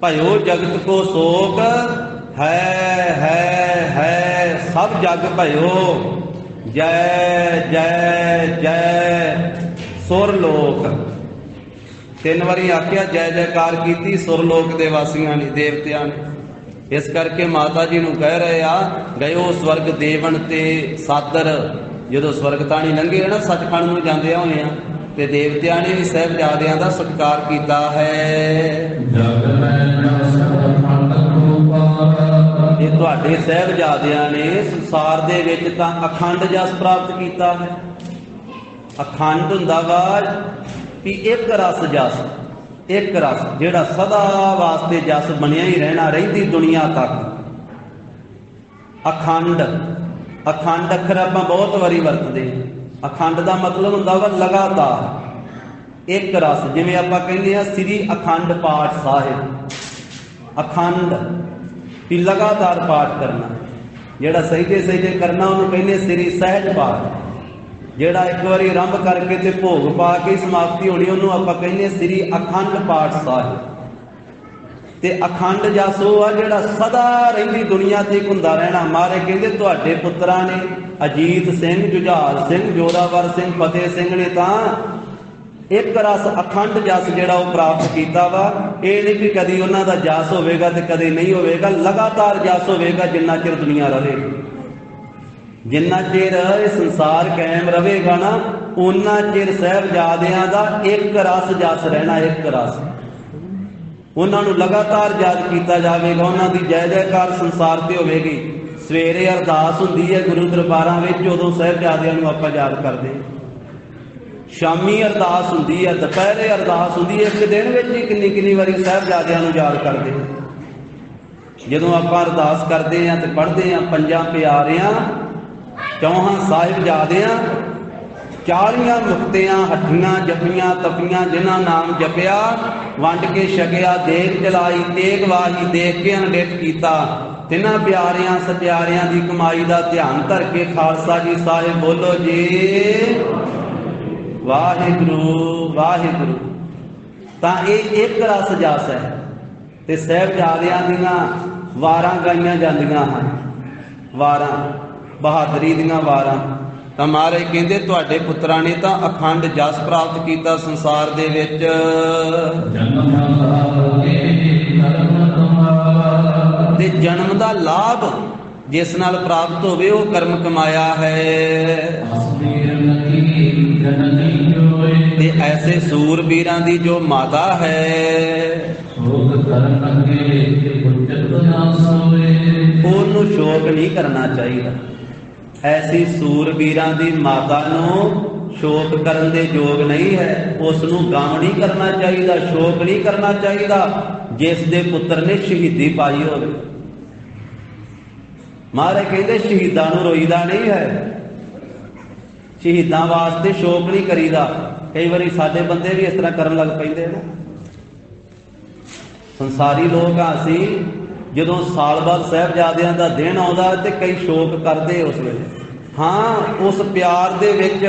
ਭਇਓ ਜਗਤ ਕੋ ਸੋਕ, ਹੈ ਸਭ ਜਗ ਭਇਓ ਜੈ ਜੈ ਜੈ ਸੁਰ ਲੋਕ। 3 ਵਾਰੀ ਆਖਿਆ ਜੈ ਜੈਕਾਰ ਕੀਤੀ ਸੁਰਲੋਕ ਦੇ ਵਾਸੀਆਂ ਨੇ, ਦੇਵਤਿਆਂ ਨੇ। ਇਸ ਕਰਕੇ ਮਾਤਾ ਜੀ ਨੂੰ ਕਹਿ ਰਹੇ ਆ ਗਇਓ ਸਵਰਗ ਦੇਵਨ ਤੇ ਸਾਦਰ। ਜਦੋਂ ਸਵਰਗ ਤਾਣੀ ਲੰਘੇ ਨਾ ਸੱਚਖੰਡ ਨੂੰ ਜਾਂਦੇ ਹੋਏ ਆ, ਤੇ ਦੇਵਤਿਆਂ ਨੇ ਵੀ ਸਾਹਿਬਜ਼ਾਦਿਆਂ ਦਾ ਸਤਿਕਾਰ ਕੀਤਾ ਹੈ। ਇਹ ਤੁਹਾਡੇ ਸਾਹਿਬਜ਼ਾਦਿਆਂ ਨੇ ਸੰਸਾਰ ਦੇ ਵਿੱਚ ਤਾਂ ਅਖੰਡ ਜਸ ਪ੍ਰਾਪਤ ਕੀਤਾ ਹੈ। ਅਖੰਡ ਹੁੰਦਾ ਵਾ ਵੀ ਇੱਕ ਰਸ ਜਸ, ਇੱਕ ਰਸ ਜਿਹੜਾ ਸਦਾ ਵਾਸਤੇ ਜਸ ਬਣਿਆ ਹੀ ਰਹਿਣਾ, ਰਹਿੰਦੀ ਦੁਨੀਆ ਤੱਕ। ਅਖੰਡ, ਅਖੰਡ ਅੱਖਰ ਆਪਾਂ ਬਹੁਤ ਵਾਰੀ ਵਰਤਦੇ। ਅਖੰਡ ਦਾ ਮਤਲਬ ਹੁੰਦਾ ਵਾ ਲਗਾਤਾਰ ਇੱਕ ਰਸ। ਜਿਵੇਂ ਆਪਾਂ ਕਹਿੰਦੇ ਆ ਸ੍ਰੀ ਅਖੰਡ ਪਾਠ ਸਾਹਿਬ, ਅਖੰਡ ਵੀ ਲਗਾਤਾਰ ਪਾਠ ਕਰਨਾ। ਜਿਹੜਾ ਸਹਿਜੇ ਸਹਿਜੇ ਕਰਨਾ ਉਹਨੂੰ ਕਹਿੰਦੇ ਸ੍ਰੀ ਸਹਿਜ ਪਾਠ। ਜਿਹੜਾ ਇੱਕ ਵਾਰੀ ਆਰੰਭ ਕਰਕੇ ਤੇ ਭੋਗ ਪਾ ਕੇ ਸਮਾਪਤੀ ਹੋਣੀ ਉਹਨੂੰ ਆਪਾਂ ਕਹਿੰਦੇ ਸ੍ਰੀ ਅਖੰਡ ਪਾਠ ਸਾਹਿਬ। ਤੇ ਅਖੰਡ ਜਸ ਉਹ ਆ ਜਿਹੜਾ ਸਦਾ ਰਹਿੰਦੀ ਦੁਨੀਆ ਤੇ ਹੁੰਦਾ ਰਹਿਣਾ। ਮਹਾਰਾਜ ਕਹਿੰਦੇ ਤੁਹਾਡੇ ਪੁੱਤਰਾਂ ਨੇ ਅਜੀਤ ਸਿੰਘ, ਜੁਝਾਰ ਸਿੰਘ, ਜੋਰਾਵਰ ਸਿੰਘ, ਫਤਿਹ ਸਿੰਘ ਨੇ ਤਾਂ ਇੱਕ ਰਸ ਅਖੰਡ ਜਸ ਜਿਹੜਾ ਉਹ ਪ੍ਰਾਪਤ ਕੀਤਾ ਵਾ। ਇਹ ਨਹੀਂ ਵੀ ਕਦੀ ਉਹਨਾਂ ਦਾ ਜਸ ਹੋਵੇਗਾ ਤੇ ਕਦੇ ਨਹੀਂ ਹੋਵੇਗਾ, ਲਗਾਤਾਰ ਜਸ ਹੋਵੇਗਾ ਜਿੰਨਾ ਚਿਰ ਦੁਨੀਆ ਰਹੇਗੀ। ਜਿੰਨਾ ਚਿਰ ਇਹ ਸੰਸਾਰ ਕਾਇਮ ਰਹੇਗਾ ਨਾ ਉਹਨਾਂ ਚਿਰ ਸਾਹਿਬਜ਼ਾਦਿਆਂ ਦਾ ਇੱਕ ਰਸ ਜਸ ਰਹਿਣਾ, ਇੱਕ ਰਸ। ਉਹਨਾਂ ਨੂੰ ਲਗਾਤਾਰ ਯਾਦ ਕੀਤਾ ਜਾਵੇਗਾ, ਉਹਨਾਂ ਦੀ ਜੈ ਜੈਕਾਰ ਸੰਸਾਰ ਤੇ ਹੋਵੇਗੀ। ਸਵੇਰੇ ਅਰਦਾਸ ਹੁੰਦੀ ਹੈ ਗੁਰੂ ਦਰਬਾਰਾਂ ਵਿੱਚ, ਉਦੋਂ ਸਾਹਿਬਜ਼ਾਦਿਆਂ ਨੂੰ ਆਪਾਂ ਯਾਦ ਕਰਦੇ ਹਾਂ। ਸ਼ਾਮੀ ਅਰਦਾਸ ਹੁੰਦੀ ਹੈ, ਦੁਪਹਿਰੇ ਅਰਦਾਸ ਹੁੰਦੀ ਹੈ। ਇੱਕ ਦਿਨ ਵਿੱਚ ਹੀ ਕਿੰਨੀ ਕਿੰਨੀ ਵਾਰੀ ਸਾਹਿਬਜ਼ਾਦਿਆਂ ਨੂੰ ਯਾਦ ਕਰਦੇ। ਜਦੋਂ ਆਪਾਂ ਅਰਦਾਸ ਕਰਦੇ ਹਾਂ ਤੇ ਪੜ੍ਹਦੇ ਹਾਂ ਪੰਜਾਂ ਪਿਆਰਿਆਂ, ਚੌਹਾਂ ਸਾਹਿਬਜ਼ਾਦਿਆਂ, 40 ਮੁਕਤਿਆਂ, ਹੱਠੀਆਂ ਜਪੀਆਂ ਤਪੀਆਂ, ਜਿਨ੍ਹਾਂ ਨਾਮ ਜਪਿਆ ਵੰਡ ਕੇ ਛਕਿਆ, ਦੇਗ ਚਲਾਈ ਤੇਗ ਵਾਹੀ, ਦੇਖ ਕੇ ਅਣਡਿੱਠ ਕੀਤਾ। ਤਿੰਨਾਂ ਪਿਆਰਿਆਂ ਸਤਿਆਰਿਆਂ ਦੀ ਕਮਾਈ ਦਾ ਧਿਆਨ ਧਰ ਕੇ ਖਾਲਸਾ ਜੀ ਸਾਹਿਬ ਬੋਲੋ ਜੀ ਵਾਹਿਗੁਰੂ ਵਾਹਿਗੁਰੂ। ਤਾਂ ਇਹ ਇੱਕ ਰਸ ਜਸ ਹੈ। ਤੇ ਸਾਹਿਬਜ਼ਾਦਿਆਂ ਦੀਆਂ ਵਾਰਾਂ ਗਾਈਆਂ ਜਾਂਦੀਆਂ ਹਨ, ਵਾਰਾਂ ਬਹਾਦਰੀ ਦੀਆਂ ਵਾਰਾਂ। ਤਾਂ ਮਹਾਰਾਜ ਕਹਿੰਦੇ ਤੁਹਾਡੇ ਪੁੱਤਰਾਂ ਨੇ ਤਾਂ ਅਖੰਡ ਜਸ ਪ੍ਰਾਪਤ ਕੀਤਾ ਸੰਸਾਰ ਦੇ ਵਿੱਚ। ਤੇ ਜਨਮ ਦਾ ਲਾਭ ਜਿਸ ਨਾਲ ਪ੍ਰਾਪਤ ਹੋਵੇ ਉਹ ਕਰਮ ਕਮਾਇਆ ਹੈ। ਤੇ ਐਸੇ ਸੂਰਬੀਰਾਂ ਦੀ ਜੋ ਮਾਤਾ ਹੈ ਉਹਨੂੰ ਸ਼ੋਕ ਨਹੀਂ ਕਰਨਾ ਚਾਹੀਦਾ। ਐਸੀ ਸੂਰਬੀਰਾਂ ਦੀ ਮਾਤਾ ਨੂੰ ਸ਼ੋਕ ਕਰਨ ਦੇ ਯੋਗ ਨਹੀਂ ਹੈ। ਉਸ ਨੂੰ ਗਮ ਨਹੀਂ ਕਰਨਾ ਚਾਹੀਦਾ, ਸ਼ੋਕ ਨਹੀਂ ਕਰਨਾ ਚਾਹੀਦਾ ਜਿਸ ਦੇ ਪੁੱਤਰ ਨੇ ਸ਼ਹੀਦੀ ਪਾਈ ਹੋਵੇ। ਮਹਾਰਾਜ ਕਹਿੰਦੇ ਸ਼ਹੀਦਾਂ ਨੂੰ ਰੋਈਦਾ ਨਹੀਂ ਹੈ, ਸ਼ਹੀਦਾਂ ਵਾਸਤੇ ਸ਼ੋਕ ਨਹੀਂ ਕਰੀਦਾ। ਕਈ ਵਾਰੀ ਸਾਡੇ ਬੰਦੇ ਵੀ ਇਸ ਤਰ੍ਹਾਂ ਕਰਨ ਲੱਗ ਪੈਂਦੇ ਨਾ। ਸੰਸਾਰੀ ਲੋਕ ਆ ਅਸੀਂ, ਜਦੋਂ ਸਾਲ ਬਾਅਦ ਸਾਹਿਬਜ਼ਾਦਿਆਂ ਦਾ ਦਿਨ ਆਉਂਦਾ ਤੇ ਕਈ ਸ਼ੋਕ ਕਰਦੇ ਉਸ ਵੇਲੇ। हाँ उस प्यार दे विच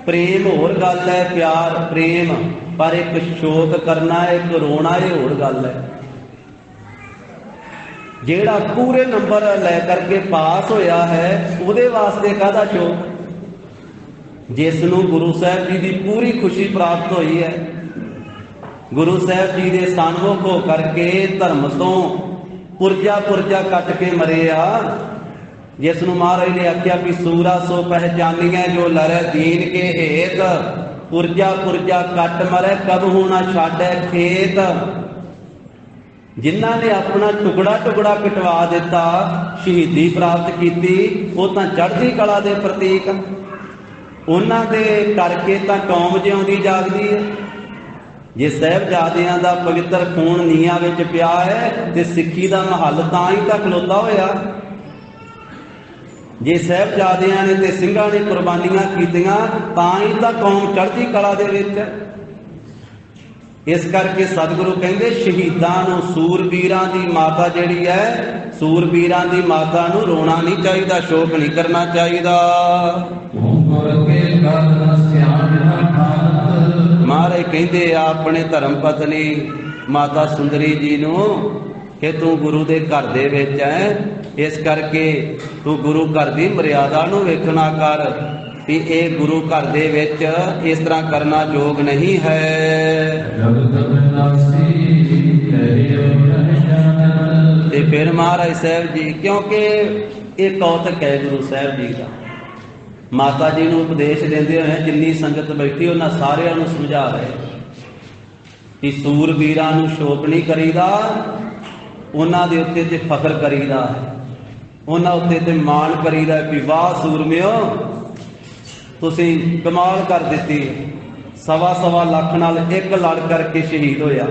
प्रेम होर गल है, प्यार प्रेम, पर एक शोक करना एक रोना ये होर गल है। जेड़ा पूरे नंबर लै करके पास होया है उहदे वास्ते काहदा शोक, जिसनूं गुरु साहब जी की पूरी खुशी प्राप्त हुई है, गुरु साहब जी के सन्मुख हो करके धर्म तो पुरजा पुरजा कट के मरे आ, जिसनूं महाराज ने आख्या कि सूरा सो पहचानिया जो लड़े दीन के हेत, पुरजा पुरजा कट मरे कब होना छाड़े खेत। जिन्हां ने अपना टुकड़ा टुकड़ा कटवा दिता, शहीदी प्राप्त की, वो तो चढ़ती कला के प्रतीक, उन्हां दे करके तो कौम जिउंदी जागदी है। जे साहिबजादियां दा पवित्र खून नीआं विच पिया है ते सिੱਖੀ दा महल तां ही तां खलोता होया। जे साहिबजादियां ने ते ਸਿੰਘਾਂ ने कुर्बानियां कीतियां तां ही तां कौम चढ़ती कला दे विच। इस करके सतगुरु कहंदे शहीदां नूं सूरबीरां दी माता जिहड़ी है, सूरबीरां दी माता नूं रोना नहीं चाहिदा, शोक नहीं करना चाहिदा। महाराज कहंदे अपने धर्म पत्नी माता सुंदरी जी नूं कि तू गुरु दे घर दे विच है, इस करके तू गुरु घर दी मर्यादा नूं वेखना कर कि ये गुरु घर दे विच इस तरह करना योग नहीं है। ते फिर महाराज साहब जी, क्योंकि ये कौतक है गुरु साहब जी का, माता जी नूं उपदेश देंदे होए जिन्नी संगत बैठी उन्हां सारिआं नूं समझा रहे कि सूरबीरां नूं शोक नहीं करीदा, उन्हां दे उत्ते ते फखर करीदा है, उन्हां उत्ते ते माण करीदा कि वाह सूरमिओ तुसीं कमाल कर दित्ती, 1.25 लाख नाल एक लड़ करके शहीद होया।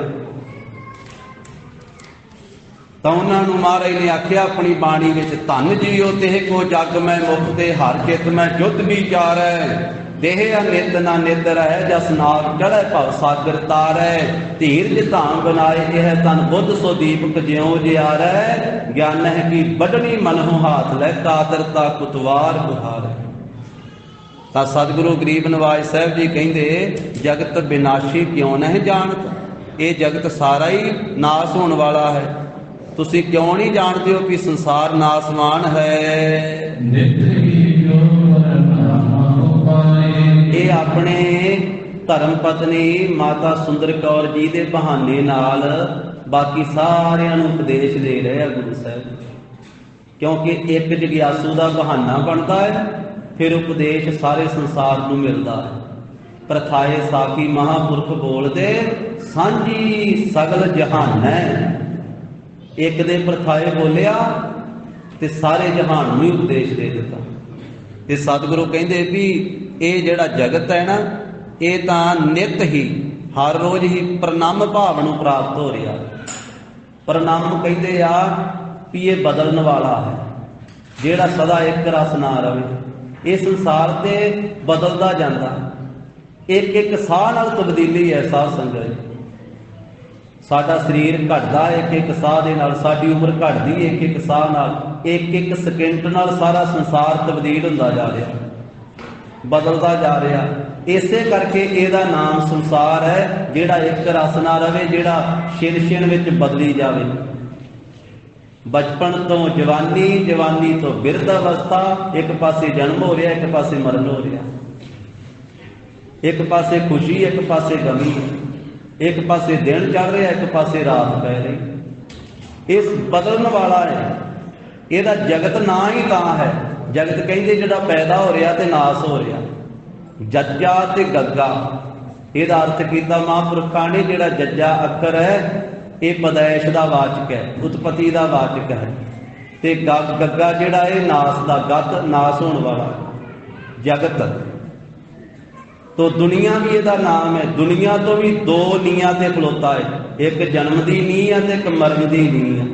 तो उन्होंने महाराज ने आख्या अपनी बाणी विच, धन जीओ तेह को जग मैं मुक्ते हर चित मैं जुत विचार है, देह नित ना नित रह जस नाग चढ़े भव सागर तारै, धीरज धाम बनाए यह तन बुद्ध सो दीपक ज्यों जियारै, ज्ञान है कि बडनी मनहु हाथ लै कादरता कुतवार बुहार। ਤਾਂ सतगुरु गरीब नवाज साहब जी कहते जगत विनाशी क्यों नहीं जानत, ये जगत सारा ही नाश होने वाला है, तुसी क्यों नहीं जानते हो कि संसार नाशवान है। ये अपने धर्म पत्नी माता सुंदर कौर जी के बहाने नाल बाकी सारिਆਂ ਨੂੰ उपदेश दे रहे हैं गुरु साहब, क्योंकि एक जगियासू का बहाना बनता है, फिर उपदेश सारे संसार को मिलता है। प्रथाए साखी महापुरख बोलते सांझी सगल जहान है, एक दे प्रथाए बोलिया ते सारे जहान में उपदेश दे दिता। ते सतगुरु कहते भी ये जिहड़ा जगत है ना, ये तां नित ही हर रोज ही परिणाम भाव नूं प्राप्त हो रहा। परिणाम कहते आ भी ये बदलने वाला है, जिहड़ा सदा एक रस ना रहे, ये संसार ते बदलता जाता, एक एक साह नाल तब्दीली है। साध संगत साडा शरीर घटदा एक एक साह दे नाल, साडी उम्र घटदी एक एक साह नाल, एक एक सेकंड नाल सारा संसार तब्दील हुंदा जा रहा, बदलता जा रहा। इसे करके इहदा नाम संसार है, जिहड़ा एक रस ना रहे, जिहड़ा छिन छिन विच बदली जावे। बचपन तो जवानी, जवानी तो बिरध अवस्था, एक पासे जन्म हो रहा, एक पासे मरण हो रहा, एक पासे खुशी एक पासे गमी, एक पासे दिन चल रहा एक पासे रात पै रही। इस बदलने वाला है, यदा जगत ना ही तां है। जगत कहते जिहड़ा पैदा हो रहा तो नाश हो रहा, जज्जा ते गग्गा, यदा अर्थ किया महापुरखा ने, जिहड़ा जज्जा अक्कर है ये पैदाइश का वाचक है, उत्पत्ति का वाचक है, ते गग्गा जिहड़ा है नाश का, गत नाश होने वाला जगत। तो दुनिया भी इसका नाम है। दुनिया तो भी दो नीहां ते खलोता है, एक जन्म की नींह है ते एक मरण की नींह है।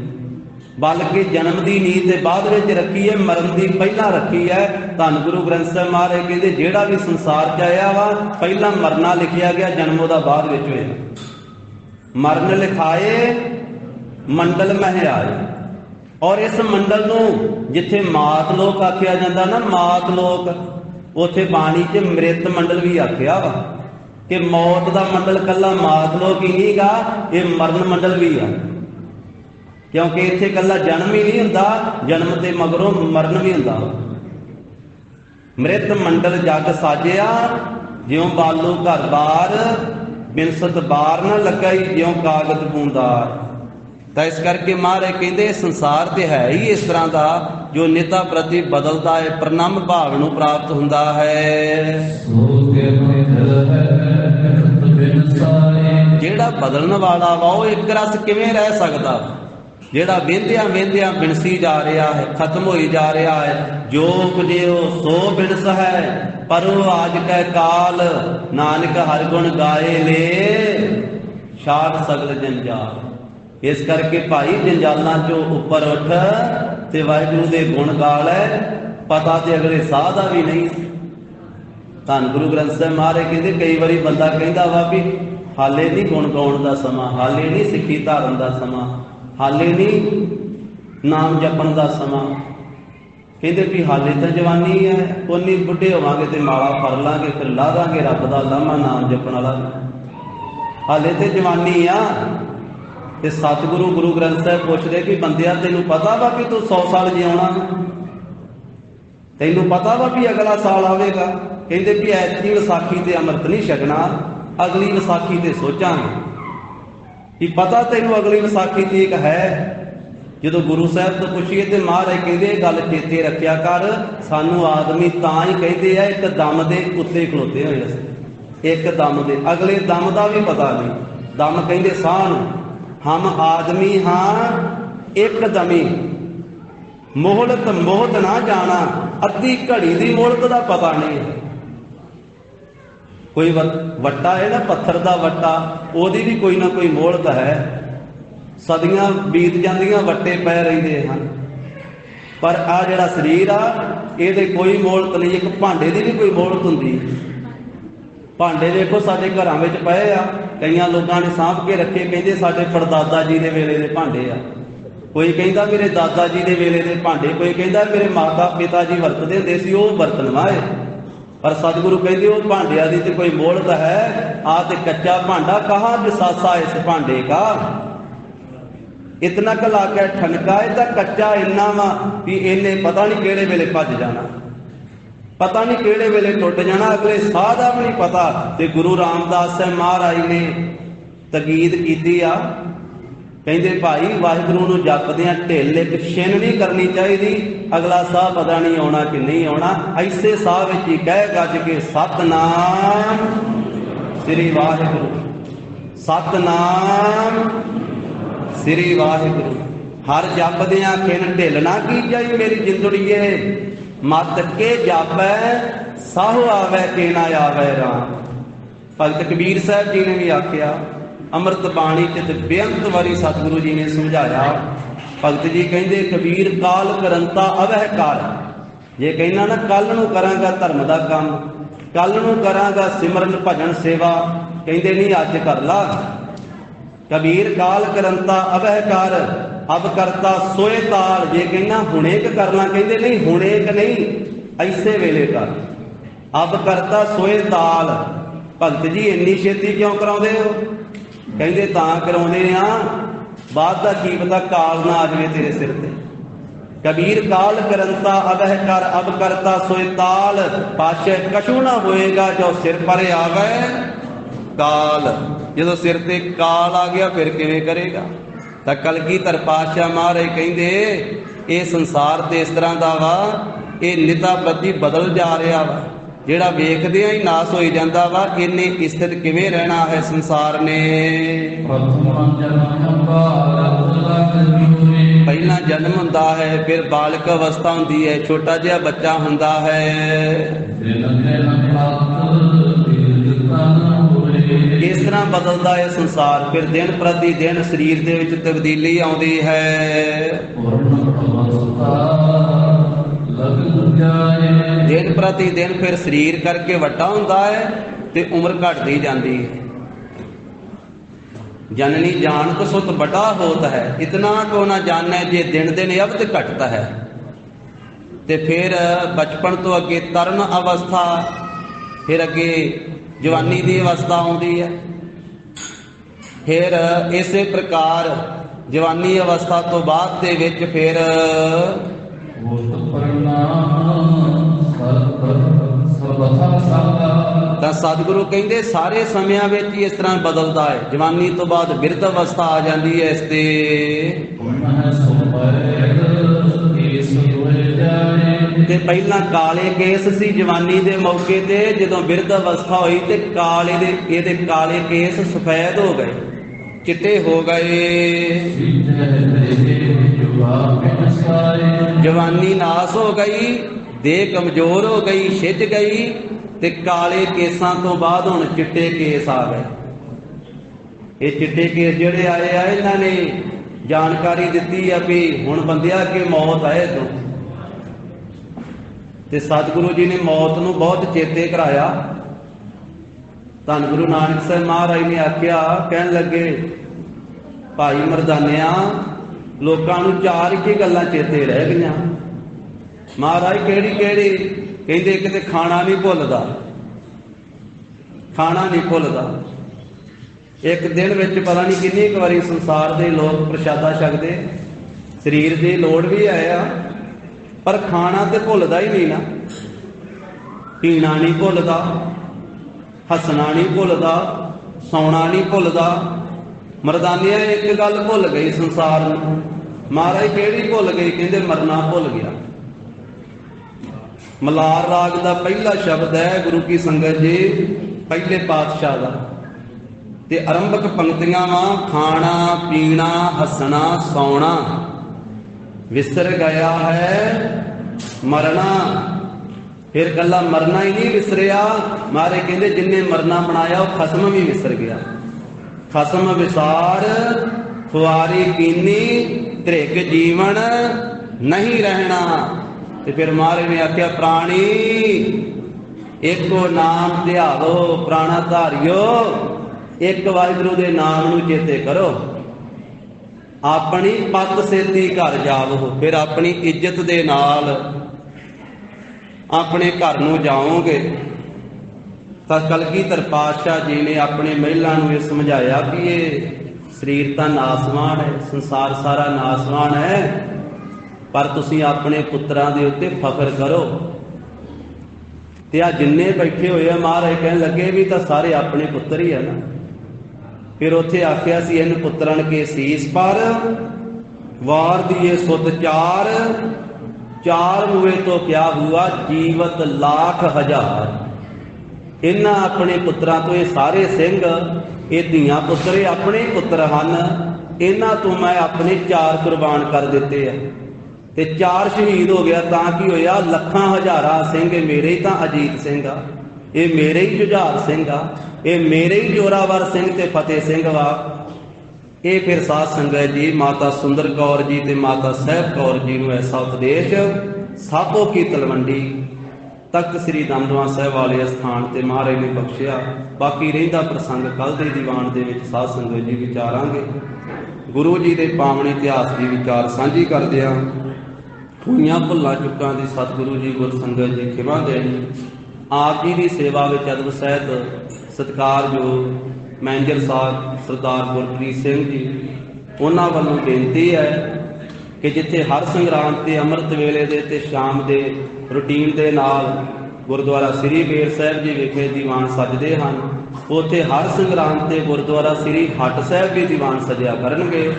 बल्कि जन्म की नींह ते बाद विच रखी है, मरण की पहला रखी है। धन गुरु ग्रंथ साहिब महाराज कहते जिहड़ा भी संसार च आया वा पहला मरना लिखिया गया, जन्म उहदा बाद विच होया। मरण लिखाए मंडल मह आए, और इस मंडल नूं जिथे मात लोक आख्या जाता ना, मात लोक, उथे बाणी च मृत मंडल भी आख्या वा कि मौत का मंडल कला मात लोक ही नहीं गा, ये मरण मंडल भी आ। क्योंकि इत्थे कला जन्म ही नहीं हुंदा, जन्म के मगरों मरण भी हुंदा। मृत मंडल जग साजिया ज्यों बालू घर बार, बिनसत बार न लगाई ज्यों कागज बूंदार। तो इस करके महाराज कहते संसार तो है ही इस तरह का जो निता प्रति बदलता है, परिणाम भाव नूं प्राप्त हुंदा है। जेड़ा बदलने वाला वा वो एक रस किवें रह सकदा, जेड़ा वेंदिया वेंदिया बिनसी जा रहा है, खत्म होई जा रहा है। जो कुछ सो बिनस है, पर आज कै काल, नानक हर गुण गाए ले, छाड़ सगल जंजाल। इस करके भाई जंजालों चो उपर उठ ते वाहिगुरू दे गुण गा लै, पता तो अगले साह का भी नहीं। धन गुरु ग्रंथ साहिब महाराज कहते कई बारी बंदा कहता वा भी हाले नहीं गुण गाउण दा समा, हाले नहीं सिੱਖੀ धारण दा समा, हाले नहीं नाम जपण दा समा। कहते भी हाले तो जवानी है, उन्नी बुढ़े होवांगे तो माला फर लांगे, फिर ला दांगे रब दा लामा नाम जपण वाला। हाले तो जवानी आ। ते सतगुरु गुरु ग्रंथ साहिब पूछते कि बंदिया तेनों पता वा कि तू 100 साल जिउणा, तेनों पता वा भी अगला साल आवेगा। कहते भी ऐतकी विसाखी ते अमृत नहीं छकना, अगली विसाखी ते सोचांगे। कि पता तेनों अगली विसाखी की एक है। जो गुरु साहब तो पूछिए तो महाराज कहते गल चेते रखिया कर, सानू आदमी तां ही कहते हैं एक दम दे उत्ते खलोते हुए, एक दम दे, अगले दम का भी पता नहीं। दम कहते साह नूं, हम आदमी हाँ एक दमी, मोहलत मोहत ना जाना, अद्धी घड़ी की मोहलत का पता नहीं। कोई वट्टा है ना, पत्थर का वट्टा, ओदी भी कोई ना कोई मोहलत है। सदियां बीत जांदियां वट्टे पै रहिंदे हन, पर आ जिहड़ा शरीर आ इहदे कोई मोहलत नहीं। एक भांडे की भी कोई मोहलत हुंदी। भांडे देखो साडे घरां विच पए आ, कईयां लोगों ने सांभ के रखे, कहते साडे परदादा जी दे वेले दे भांडे आ। कोई कहता मेरे दादा जी दे वेले दे भांडे, कोई कहता मेरे माता पिता जी वरतदे हुंदे सी ओह बरतनवा है। पर सतगुरु कहते वो भांडिया की तो कोई मोहलत है। आ ते कच्चा भांडा कहाँ बिसासा इस भांडे का, इतना कला के ठनका, इतना कच्चा इन्ना वा कि इन्हें पता नहीं किहड़े वेले भज जाना, पता नहीं किहड़े वेले टुट जाना, अगले साह का भी नहीं पता। ते गुरु रामदास साहब महाराज ने तकीद की आ, कहते भाई वाहिगुरू नूं जपदियां ढिल एक छिन नहीं करनी चाहिए, अगला साह पता नहीं आना कि नहीं आना। ऐसे साह विच ही कह गज के सतनाम श्री वाहिगुरू, सतनाम श्री वाहिगुरू। हर जपदियां खिन ढिल ना की जाई मेरी जिंदड़ीए, मत के जापै साहु आवे के ना आवे राम। भगत कबीर साहब जी ने भी आख्या, अमृत बाणी च बेअंत वारी सतगुरु जी ने समझाया। भगत जी कहते कबीर काल करंता अवह काल, जे कहना ना कल नूं करांगा धर्म का काम, कल नूं करांगा सिमरन भजन सेवा, कहते नहीं अज कर ला। कबीर काल करंता अवह कार, अब करता सोए ताल, जे कहना हुणे क करना, कहते नहीं हुणे क नहीं, ऐसे वेले कर। अब करता सोए ताल। भगत जी इन्नी छेती क्यों कराउंदे हो? कहते तां कराउंदे आ, बाद दा की पता काल ना आ जाए तेरे सिर ते। कबीर काल करंता अवह कर, अब करता सोए ताल, पाशे कछु ना होएगा जो सिर पर आवे काल। जो सिर ते काल आ गया फिर किवें करेगा? तां कलगीधर पातशाह महाराज कहंदे ये संसार ते इस तरह दा वा, ये निता प्रति बदल जा रहा वा, जेड़ा वेखदिया ही नाश हो जाता वा, इन्ने स्थित किवें रहना है संसार ने। पहला जन्म हुंदा है, फिर बालक अवस्था हुंदी है, छोटा जिहा बच्चा हुंदा है। इस तरह बदलता है संसार, फिर दिन प्रति दिन शरीर दे विच तब्दीली आउंदी है। दिन प्रति दिन फिर शरीर करके वड्डा हुंदा है ते उम्र घटदी जांदी है। जननी जानक सुत बड़ा होत है, इतना को ना जाने जे दिन दिन अवध घटता है। ते फिर बचपन तो अगे तरन अवस्था, फिर अगे जवानी की अवस्था आउंदी है। फिर इसे प्रकार जवानी अवस्था तो बाद दे विच फिर ਤਾਂ ਸਤਿਗੁਰੂ ਕਹਿੰਦੇ ਸਾਰੇ ਸਮਿਆਂ ਵਿੱਚ ਹੀ ਇਸ ਤਰ੍ਹਾਂ ਬਦਲਦਾ ਹੈ। ਜਵਾਨੀ ਤੋਂ ਬਾਅਦ ਬਿਰਧ ਅਵਸਥਾ ਆ ਜਾਂਦੀ ਹੈ। ਇਸ ਤੇ ਪਹਿਲਾਂ ਕਾਲੇ ਕੇਸ ਸੀ ਜਵਾਨੀ ਦੇ ਮੌਕੇ ਤੇ, ਜਦੋਂ ਬਿਰਧ ਅਵਸਥਾ ਹੋਈ ਤੇ ਇਹਦੇ ਕਾਲੇ ਕੇਸ ਸਫੈਦ ਹੋ ਗਏ, ਚਿੱਟੇ ਹੋ ਗਏ। ਜਵਾਨੀ ਨਾਸ ਹੋ ਗਈ, ਦੇਹ ਕਮਜ਼ੋਰ ਹੋ ਗਈ, ਛਿੱਜ ਗਈ ਤੇ ਕਾਲੇ ਕੇਸਾਂ ਤੋਂ ਬਾਅਦ ਹੁਣ ਚਿੱਟੇ ਕੇਸ ਆ ਗਏ। ਇਹ ਚਿੱਟੇ ਕੇਸ ਜਿਹੜੇ ਆਏ ਆ, ਇਹਨਾਂ ਨੇ ਜਾਣਕਾਰੀ ਦਿੱਤੀ ਆ ਵੀ ਹੁਣ ਬੰਦਿਆ ਕਿ ਮੌਤ ਆਏ ਤੋਂ। ਤੇ ਸਤਿਗੁਰੂ ਜੀ ਨੇ ਮੌਤ ਨੂੰ ਬਹੁਤ ਚੇਤੇ ਕਰਾਇਆ। ਧੰਨ ਗੁਰੂ ਨਾਨਕ ਸਾਹਿਬ ਮਹਾਰਾਜ ਨੇ ਆਖਿਆ, ਕਹਿਣ ਲੱਗੇ ਭਾਈ ਮਰਦਾਨਿਆ, ਲੋਕਾਂ ਨੂੰ ਚਾਰ ਹੀ ਗੱਲਾਂ ਚੇਤੇ ਰਹਿ ਗਈਆਂ। ਮਹਾਰਾਜ ਕਿਹੜੀ ਕਿਹੜੀ? ਕਹਿੰਦੇ ਇੱਕ ਤੇ ਖਾਣਾ ਨਹੀਂ ਭੁੱਲਦਾ, ਖਾਣਾ ਨਹੀਂ ਭੁੱਲਦਾ। ਇੱਕ ਦਿਨ ਵਿੱਚ ਪਤਾ ਨਹੀਂ ਕਿੰਨੀ ਕੁ ਵਾਰੀ ਸੰਸਾਰ ਦੇ ਲੋਕ ਪ੍ਰਸ਼ਾਦਾ ਛਕਦੇ, ਸਰੀਰ ਦੀ ਲੋੜ ਵੀ ਆਇਆ, ਪਰ ਖਾਣਾ ਤੇ ਭੁੱਲਦਾ ਹੀ ਨਹੀਂ ਨਾ। ਪੀਣਾ ਨਹੀਂ ਭੁੱਲਦਾ, ਹੱਸਣਾ ਨਹੀਂ ਭੁੱਲਦਾ, ਸੌਣਾ ਨਹੀਂ ਭੁੱਲਦਾ। ਮਰਦਾਨਿਆਂ ਇੱਕ ਗੱਲ ਭੁੱਲ ਗਈ ਸੰਸਾਰ ਨੂੰ। ਮਹਾਰਾਜ ਕਿਹੜੀ ਭੁੱਲ ਗਈ? ਕਹਿੰਦੇ ਮਰਨਾ ਭੁੱਲ ਗਿਆ। ਮਲਾਰ ਰਾਗ ਦਾ ਪਹਿਲਾ ਸ਼ਬਦ ਹੈ ਗੁਰੂ ਕੀ ਸੰਗਤ ਜੀ, ਪਹਿਲੇ ਪਾਤਸ਼ਾਹ ਦਾ, ਤੇ ਆਰੰਭਕ ਪੰਕਤੀਆਂ ਵਾਂ ਖਾਣਾ ਪੀਣਾ ਹੱਸਣਾ ਸੌਣਾ ਵਿਸਰ ਗਿਆ ਹੈ ਮਰਨਾ। ਫਿਰ ਕੱਲਾ ਮਰਨਾ ਹੀ ਨਹੀਂ ਵਿਸਰਿਆ, ਮਾਰੇ ਕਹਿੰਦੇ ਜਿੰਨੇ ਮਰਨਾ ਬਣਾਇਆ ਉਹ ਖਸਮ ਵੀ ਵਿਸਰ ਗਿਆ। ਖਸਮ ਵਿਸਾਰ ਖੁਆਰੀ ਕੀਨੀ ਧ੍ਰਿਗ ਜੀਵਨ ਨਹੀਂ ਰਹਿਣਾ। ਤੇ ਫਿਰ ਮਹਾਰਾਜ ਨੇ ਆਖਿਆ ਪ੍ਰਾਣੀ ਇੱਕੋ ਨਾਮ ਧਿਆਵੋ, ਪ੍ਰਾਣਾ ਧਾਰਿਓ ਇੱਕ ਵਾਹਿਗੁਰੂ ਦੇ ਨਾਮ ਨੂੰ ਚੇਤੇ ਕਰੋ। ਆਪਣੀ ਪੱਤ ਸੇਤੀ ਘਰ ਜਾਵੋ, ਫਿਰ ਆਪਣੀ ਇੱਜ਼ਤ ਦੇ ਨਾਲ ਆਪਣੇ ਘਰ ਨੂੰ ਜਾਓਗੇ। ਤਾਂ ਕਲਗੀਧਰ ਪਾਤਸ਼ਾਹ ਜੀ ਨੇ ਆਪਣੇ ਮਹਿਲਾਂ ਨੂੰ ਇਹ ਸਮਝਾਇਆ ਕਿ ਇਹ ਸਰੀਰ ਤਾਂ ਨਾਸਵਾਨ ਹੈ, ਸੰਸਾਰ ਸਾਰਾ ਨਾਸਵਾਨ ਹੈ, ਪਰ ਤੁਸੀਂ ਆਪਣੇ ਪੁੱਤਰਾਂ ਦੇ ਉੱਤੇ ਫਖਰ ਕਰੋ। ਤੇ ਆ ਜਿੰਨੇ ਬੈਠੇ ਹੋਏ ਆ, ਮਹਾਰਾਜ ਕਹਿਣ ਲੱਗੇ ਵੀ ਤਾਂ ਸਾਰੇ ਆਪਣੇ ਪੁੱਤਰ ਹੀ ਆ ਨਾ। ਫਿਰ ਉੱਥੇ ਆਖਿਆ ਸੀ ਇਹਨ ਪੁੱਤਰਨ ਕੇ ਸੀਸ ਪਰ ਵਾਰ ਦੀਏ ਸੁਤ ਚਾਰ, ਚਾਰ ਮੂਏ ਤੋਂ ਕਿਆ ਹੁਆ ਜੀਵਤ ਲੱਖ ਹਜ਼ਾਰ। ਇਹਨਾਂ ਆਪਣੇ ਪੁੱਤਰਾਂ ਤੋਂ, ਇਹ ਸਾਰੇ ਸਿੰਘ ਇਹ ਧੀਆਂ ਪੁੱਤਰ ਇਹ ਆਪਣੇ ਹੀ ਪੁੱਤਰ ਹਨ, ਇਹਨਾਂ ਤੋਂ ਮੈਂ ਆਪਣੇ ਚਾਰ ਕੁਰਬਾਨ ਕਰ ਦਿੱਤੇ ਆ। ਤੇ ਚਾਰ ਸ਼ਹੀਦ ਹੋ ਗਿਆ ਤਾਂ ਕੀ ਹੋਇਆ? ਲੱਖਾਂ ਹਜ਼ਾਰਾਂ ਸਿੰਘ ਇਹ ਮੇਰੇ ਹੀ ਤਾਂ ਅਜੀਤ ਸਿੰਘ ਆ, ਇਹ ਮੇਰੇ ਹੀ ਜੁਝਾਰ ਸਿੰਘ ਆ, ਇਹ ਮੇਰੇ ਹੀ ਜੋਰਾਵਰ ਸਿੰਘ ਤੇ ਫਤਿਹ ਸਿੰਘ ਵਾ। ਇਹ ਫਿਰ ਸਾਧ ਸੰਗਤ ਜੀ ਮਾਤਾ ਸੁੰਦਰ ਕੌਰ ਜੀ ਤੇ ਮਾਤਾ ਸਾਹਿਬ ਕੌਰ ਜੀ ਨੂੰ ਐਸਾ ਉਪਦੇਸ਼ ਸਾਬੋ ਕੀ ਤਲਵੰਡੀ ਤਖਤ ਸ੍ਰੀ ਦਮਦਮਾ ਸਾਹਿਬ ਵਾਲੇ ਸਥਾਨ ਤੇ ਮਹਾਰਾਜ ਨੇ ਬਖਸ਼ਿਆ। ਬਾਕੀ ਰਹਿੰਦਾ ਪ੍ਰਸੰਗ ਕੱਲ ਦੇ ਦੀਵਾਨ ਦੇ ਵਿੱਚ ਸਾਧ ਸੰਗਤ ਜੀ ਵਿਚਾਰਾਂਗੇ। ਗੁਰੂ ਜੀ ਦੇ ਪਾਵਨ ਇਤਿਹਾਸ ਦੀ ਵਿਚਾਰ ਸਾਂਝੀ ਕਰਦਿਆਂ ਹੋਈਆਂ ਭੁੱਲਾਂ ਚੁੱਕਾਂ ਦੀ ਸਤਿਗੁਰੂ ਜੀ ਗੁਰ ਸੰਗਤ ਜੀ ਖਿਮਾ ਦੇਣ। ਆਪ ਜੀ ਦੀ ਸੇਵਾ ਵਿੱਚ ਅਦਬ ਸਹਿਤ ਸਤਿਕਾਰਯੋਗ ਮੈਨੇਜਰ ਸਾਹਿਬ ਸਰਦਾਰ ਗੁਰਪ੍ਰੀਤ ਸਿੰਘ ਜੀ, ਉਹਨਾਂ ਵੱਲੋਂ ਬੇਨਤੀ ਹੈ ਕਿ ਜਿੱਥੇ ਹਰ ਸੰਗਰਾਂਦ ਤੇ ਅੰਮ੍ਰਿਤ ਵੇਲੇ ਦੇ ਤੇ ਸ਼ਾਮ ਦੇ ਰੂਟੀਨ ਦੇ ਨਾਲ ਗੁਰਦੁਆਰਾ ਸ੍ਰੀ ਬੇਰ ਸਾਹਿਬ ਜੀ ਵਿਖੇ ਦੀਵਾਨ ਸਜਦੇ ਹਨ, ਉੱਥੇ ਹਰ ਸੰਗਰਾਂਦ ਤੇ ਗੁਰਦੁਆਰਾ ਸ੍ਰੀ ਹੱਟ ਸਾਹਿਬ ਵੀ ਦੀਵਾਨ ਸਜਿਆ ਕਰਨਗੇ।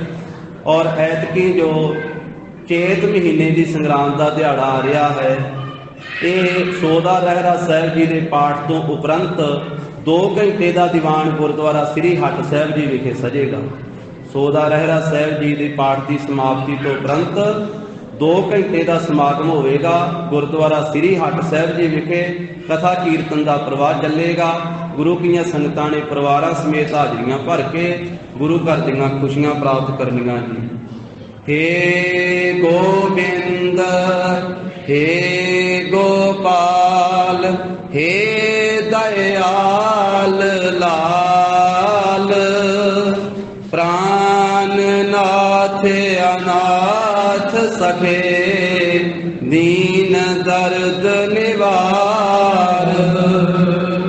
ਔਰ ਐਤਕੀ ਜੋ ਚੇਤ ਮਹੀਨੇ ਦੀ ਸੰਗਰਾਂਦ ਦਾ ਦਿਹਾੜਾ ਆ ਰਿਹਾ ਹੈ, ਇਹ ਸੋਦਾ ਰਹਿਰਾ ਸਾਹਿਬ ਜੀ ਦੇ ਪਾਠ ਤੋਂ ਉਪਰੰਤ 2 ਘੰਟੇ ਦਾ ਦੀਵਾਨ ਗੁਰਦੁਆਰਾ ਸ੍ਰੀ ਹੱਟ ਸਾਹਿਬ ਜੀ ਵਿਖੇ ਸਜੇਗਾ। ਸੋਦਾ ਰਹਿਰਾ ਸਾਹਿਬ ਜੀ ਦੇ ਪਾਠ ਦੀ ਸਮਾਪਤੀ ਤੋਂ ਉਪਰੰਤ 2 ਘੰਟੇ ਦਾ ਸਮਾਗਮ ਹੋਵੇਗਾ ਗੁਰਦੁਆਰਾ ਸ੍ਰੀ ਹੱਟ ਸਾਹਿਬ ਜੀ ਵਿਖੇ। ਕਥਾ ਕੀਰਤਨ ਦਾ ਪ੍ਰਵਾਹ ਚੱਲੇਗਾ। ਗੁਰੂ ਕੀਆਂ ਸੰਗਤਾਂ ਨੇ ਪਰਿਵਾਰਾਂ ਸਮੇਤ ਹਾਜ਼ਰੀਆਂ ਭਰ ਕੇ ਗੁਰੂ ਘਰ ਦੀਆਂ ਖੁਸ਼ੀਆਂ ਪ੍ਰਾਪਤ ਕਰਨੀਆਂ ਜੀ। हे गोविंद हे गोपाल हे दयाल लाल दीन दर्द निवार।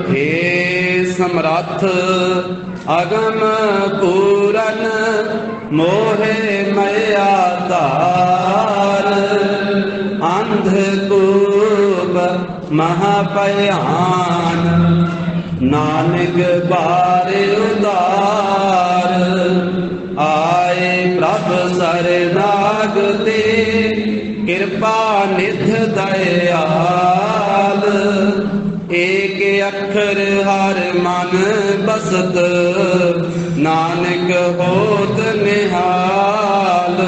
हे समरथ अगम पूरन मोहे मया तार। अंधकूप महाभयान नानक बारे उदार। आए प्रभ सरनाग ते कृपा निध दयाल। एक अखर हर मन बसत नानक होत निहाल।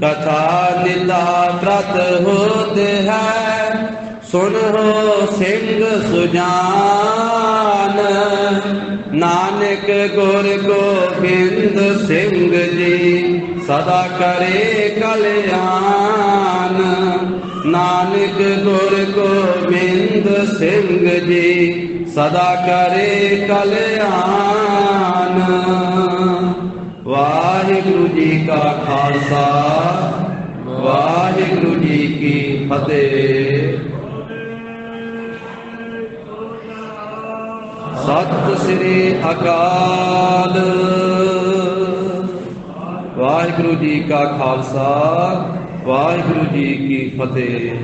कथा निता व्रत होत है सुनो सिंह सुजान। नानक गुर गोबिंद सिंह जी सदा करे कल्याण। नानक गुर गोबिंद सिंह जी सदा करे कल्याण। वाहिगुरु जी का खालसा वाहिगुरु जी की फतेह। सत श्री अकाल। वाहिगुरु जी का खालसा वाहिगुरु जी की फतेह।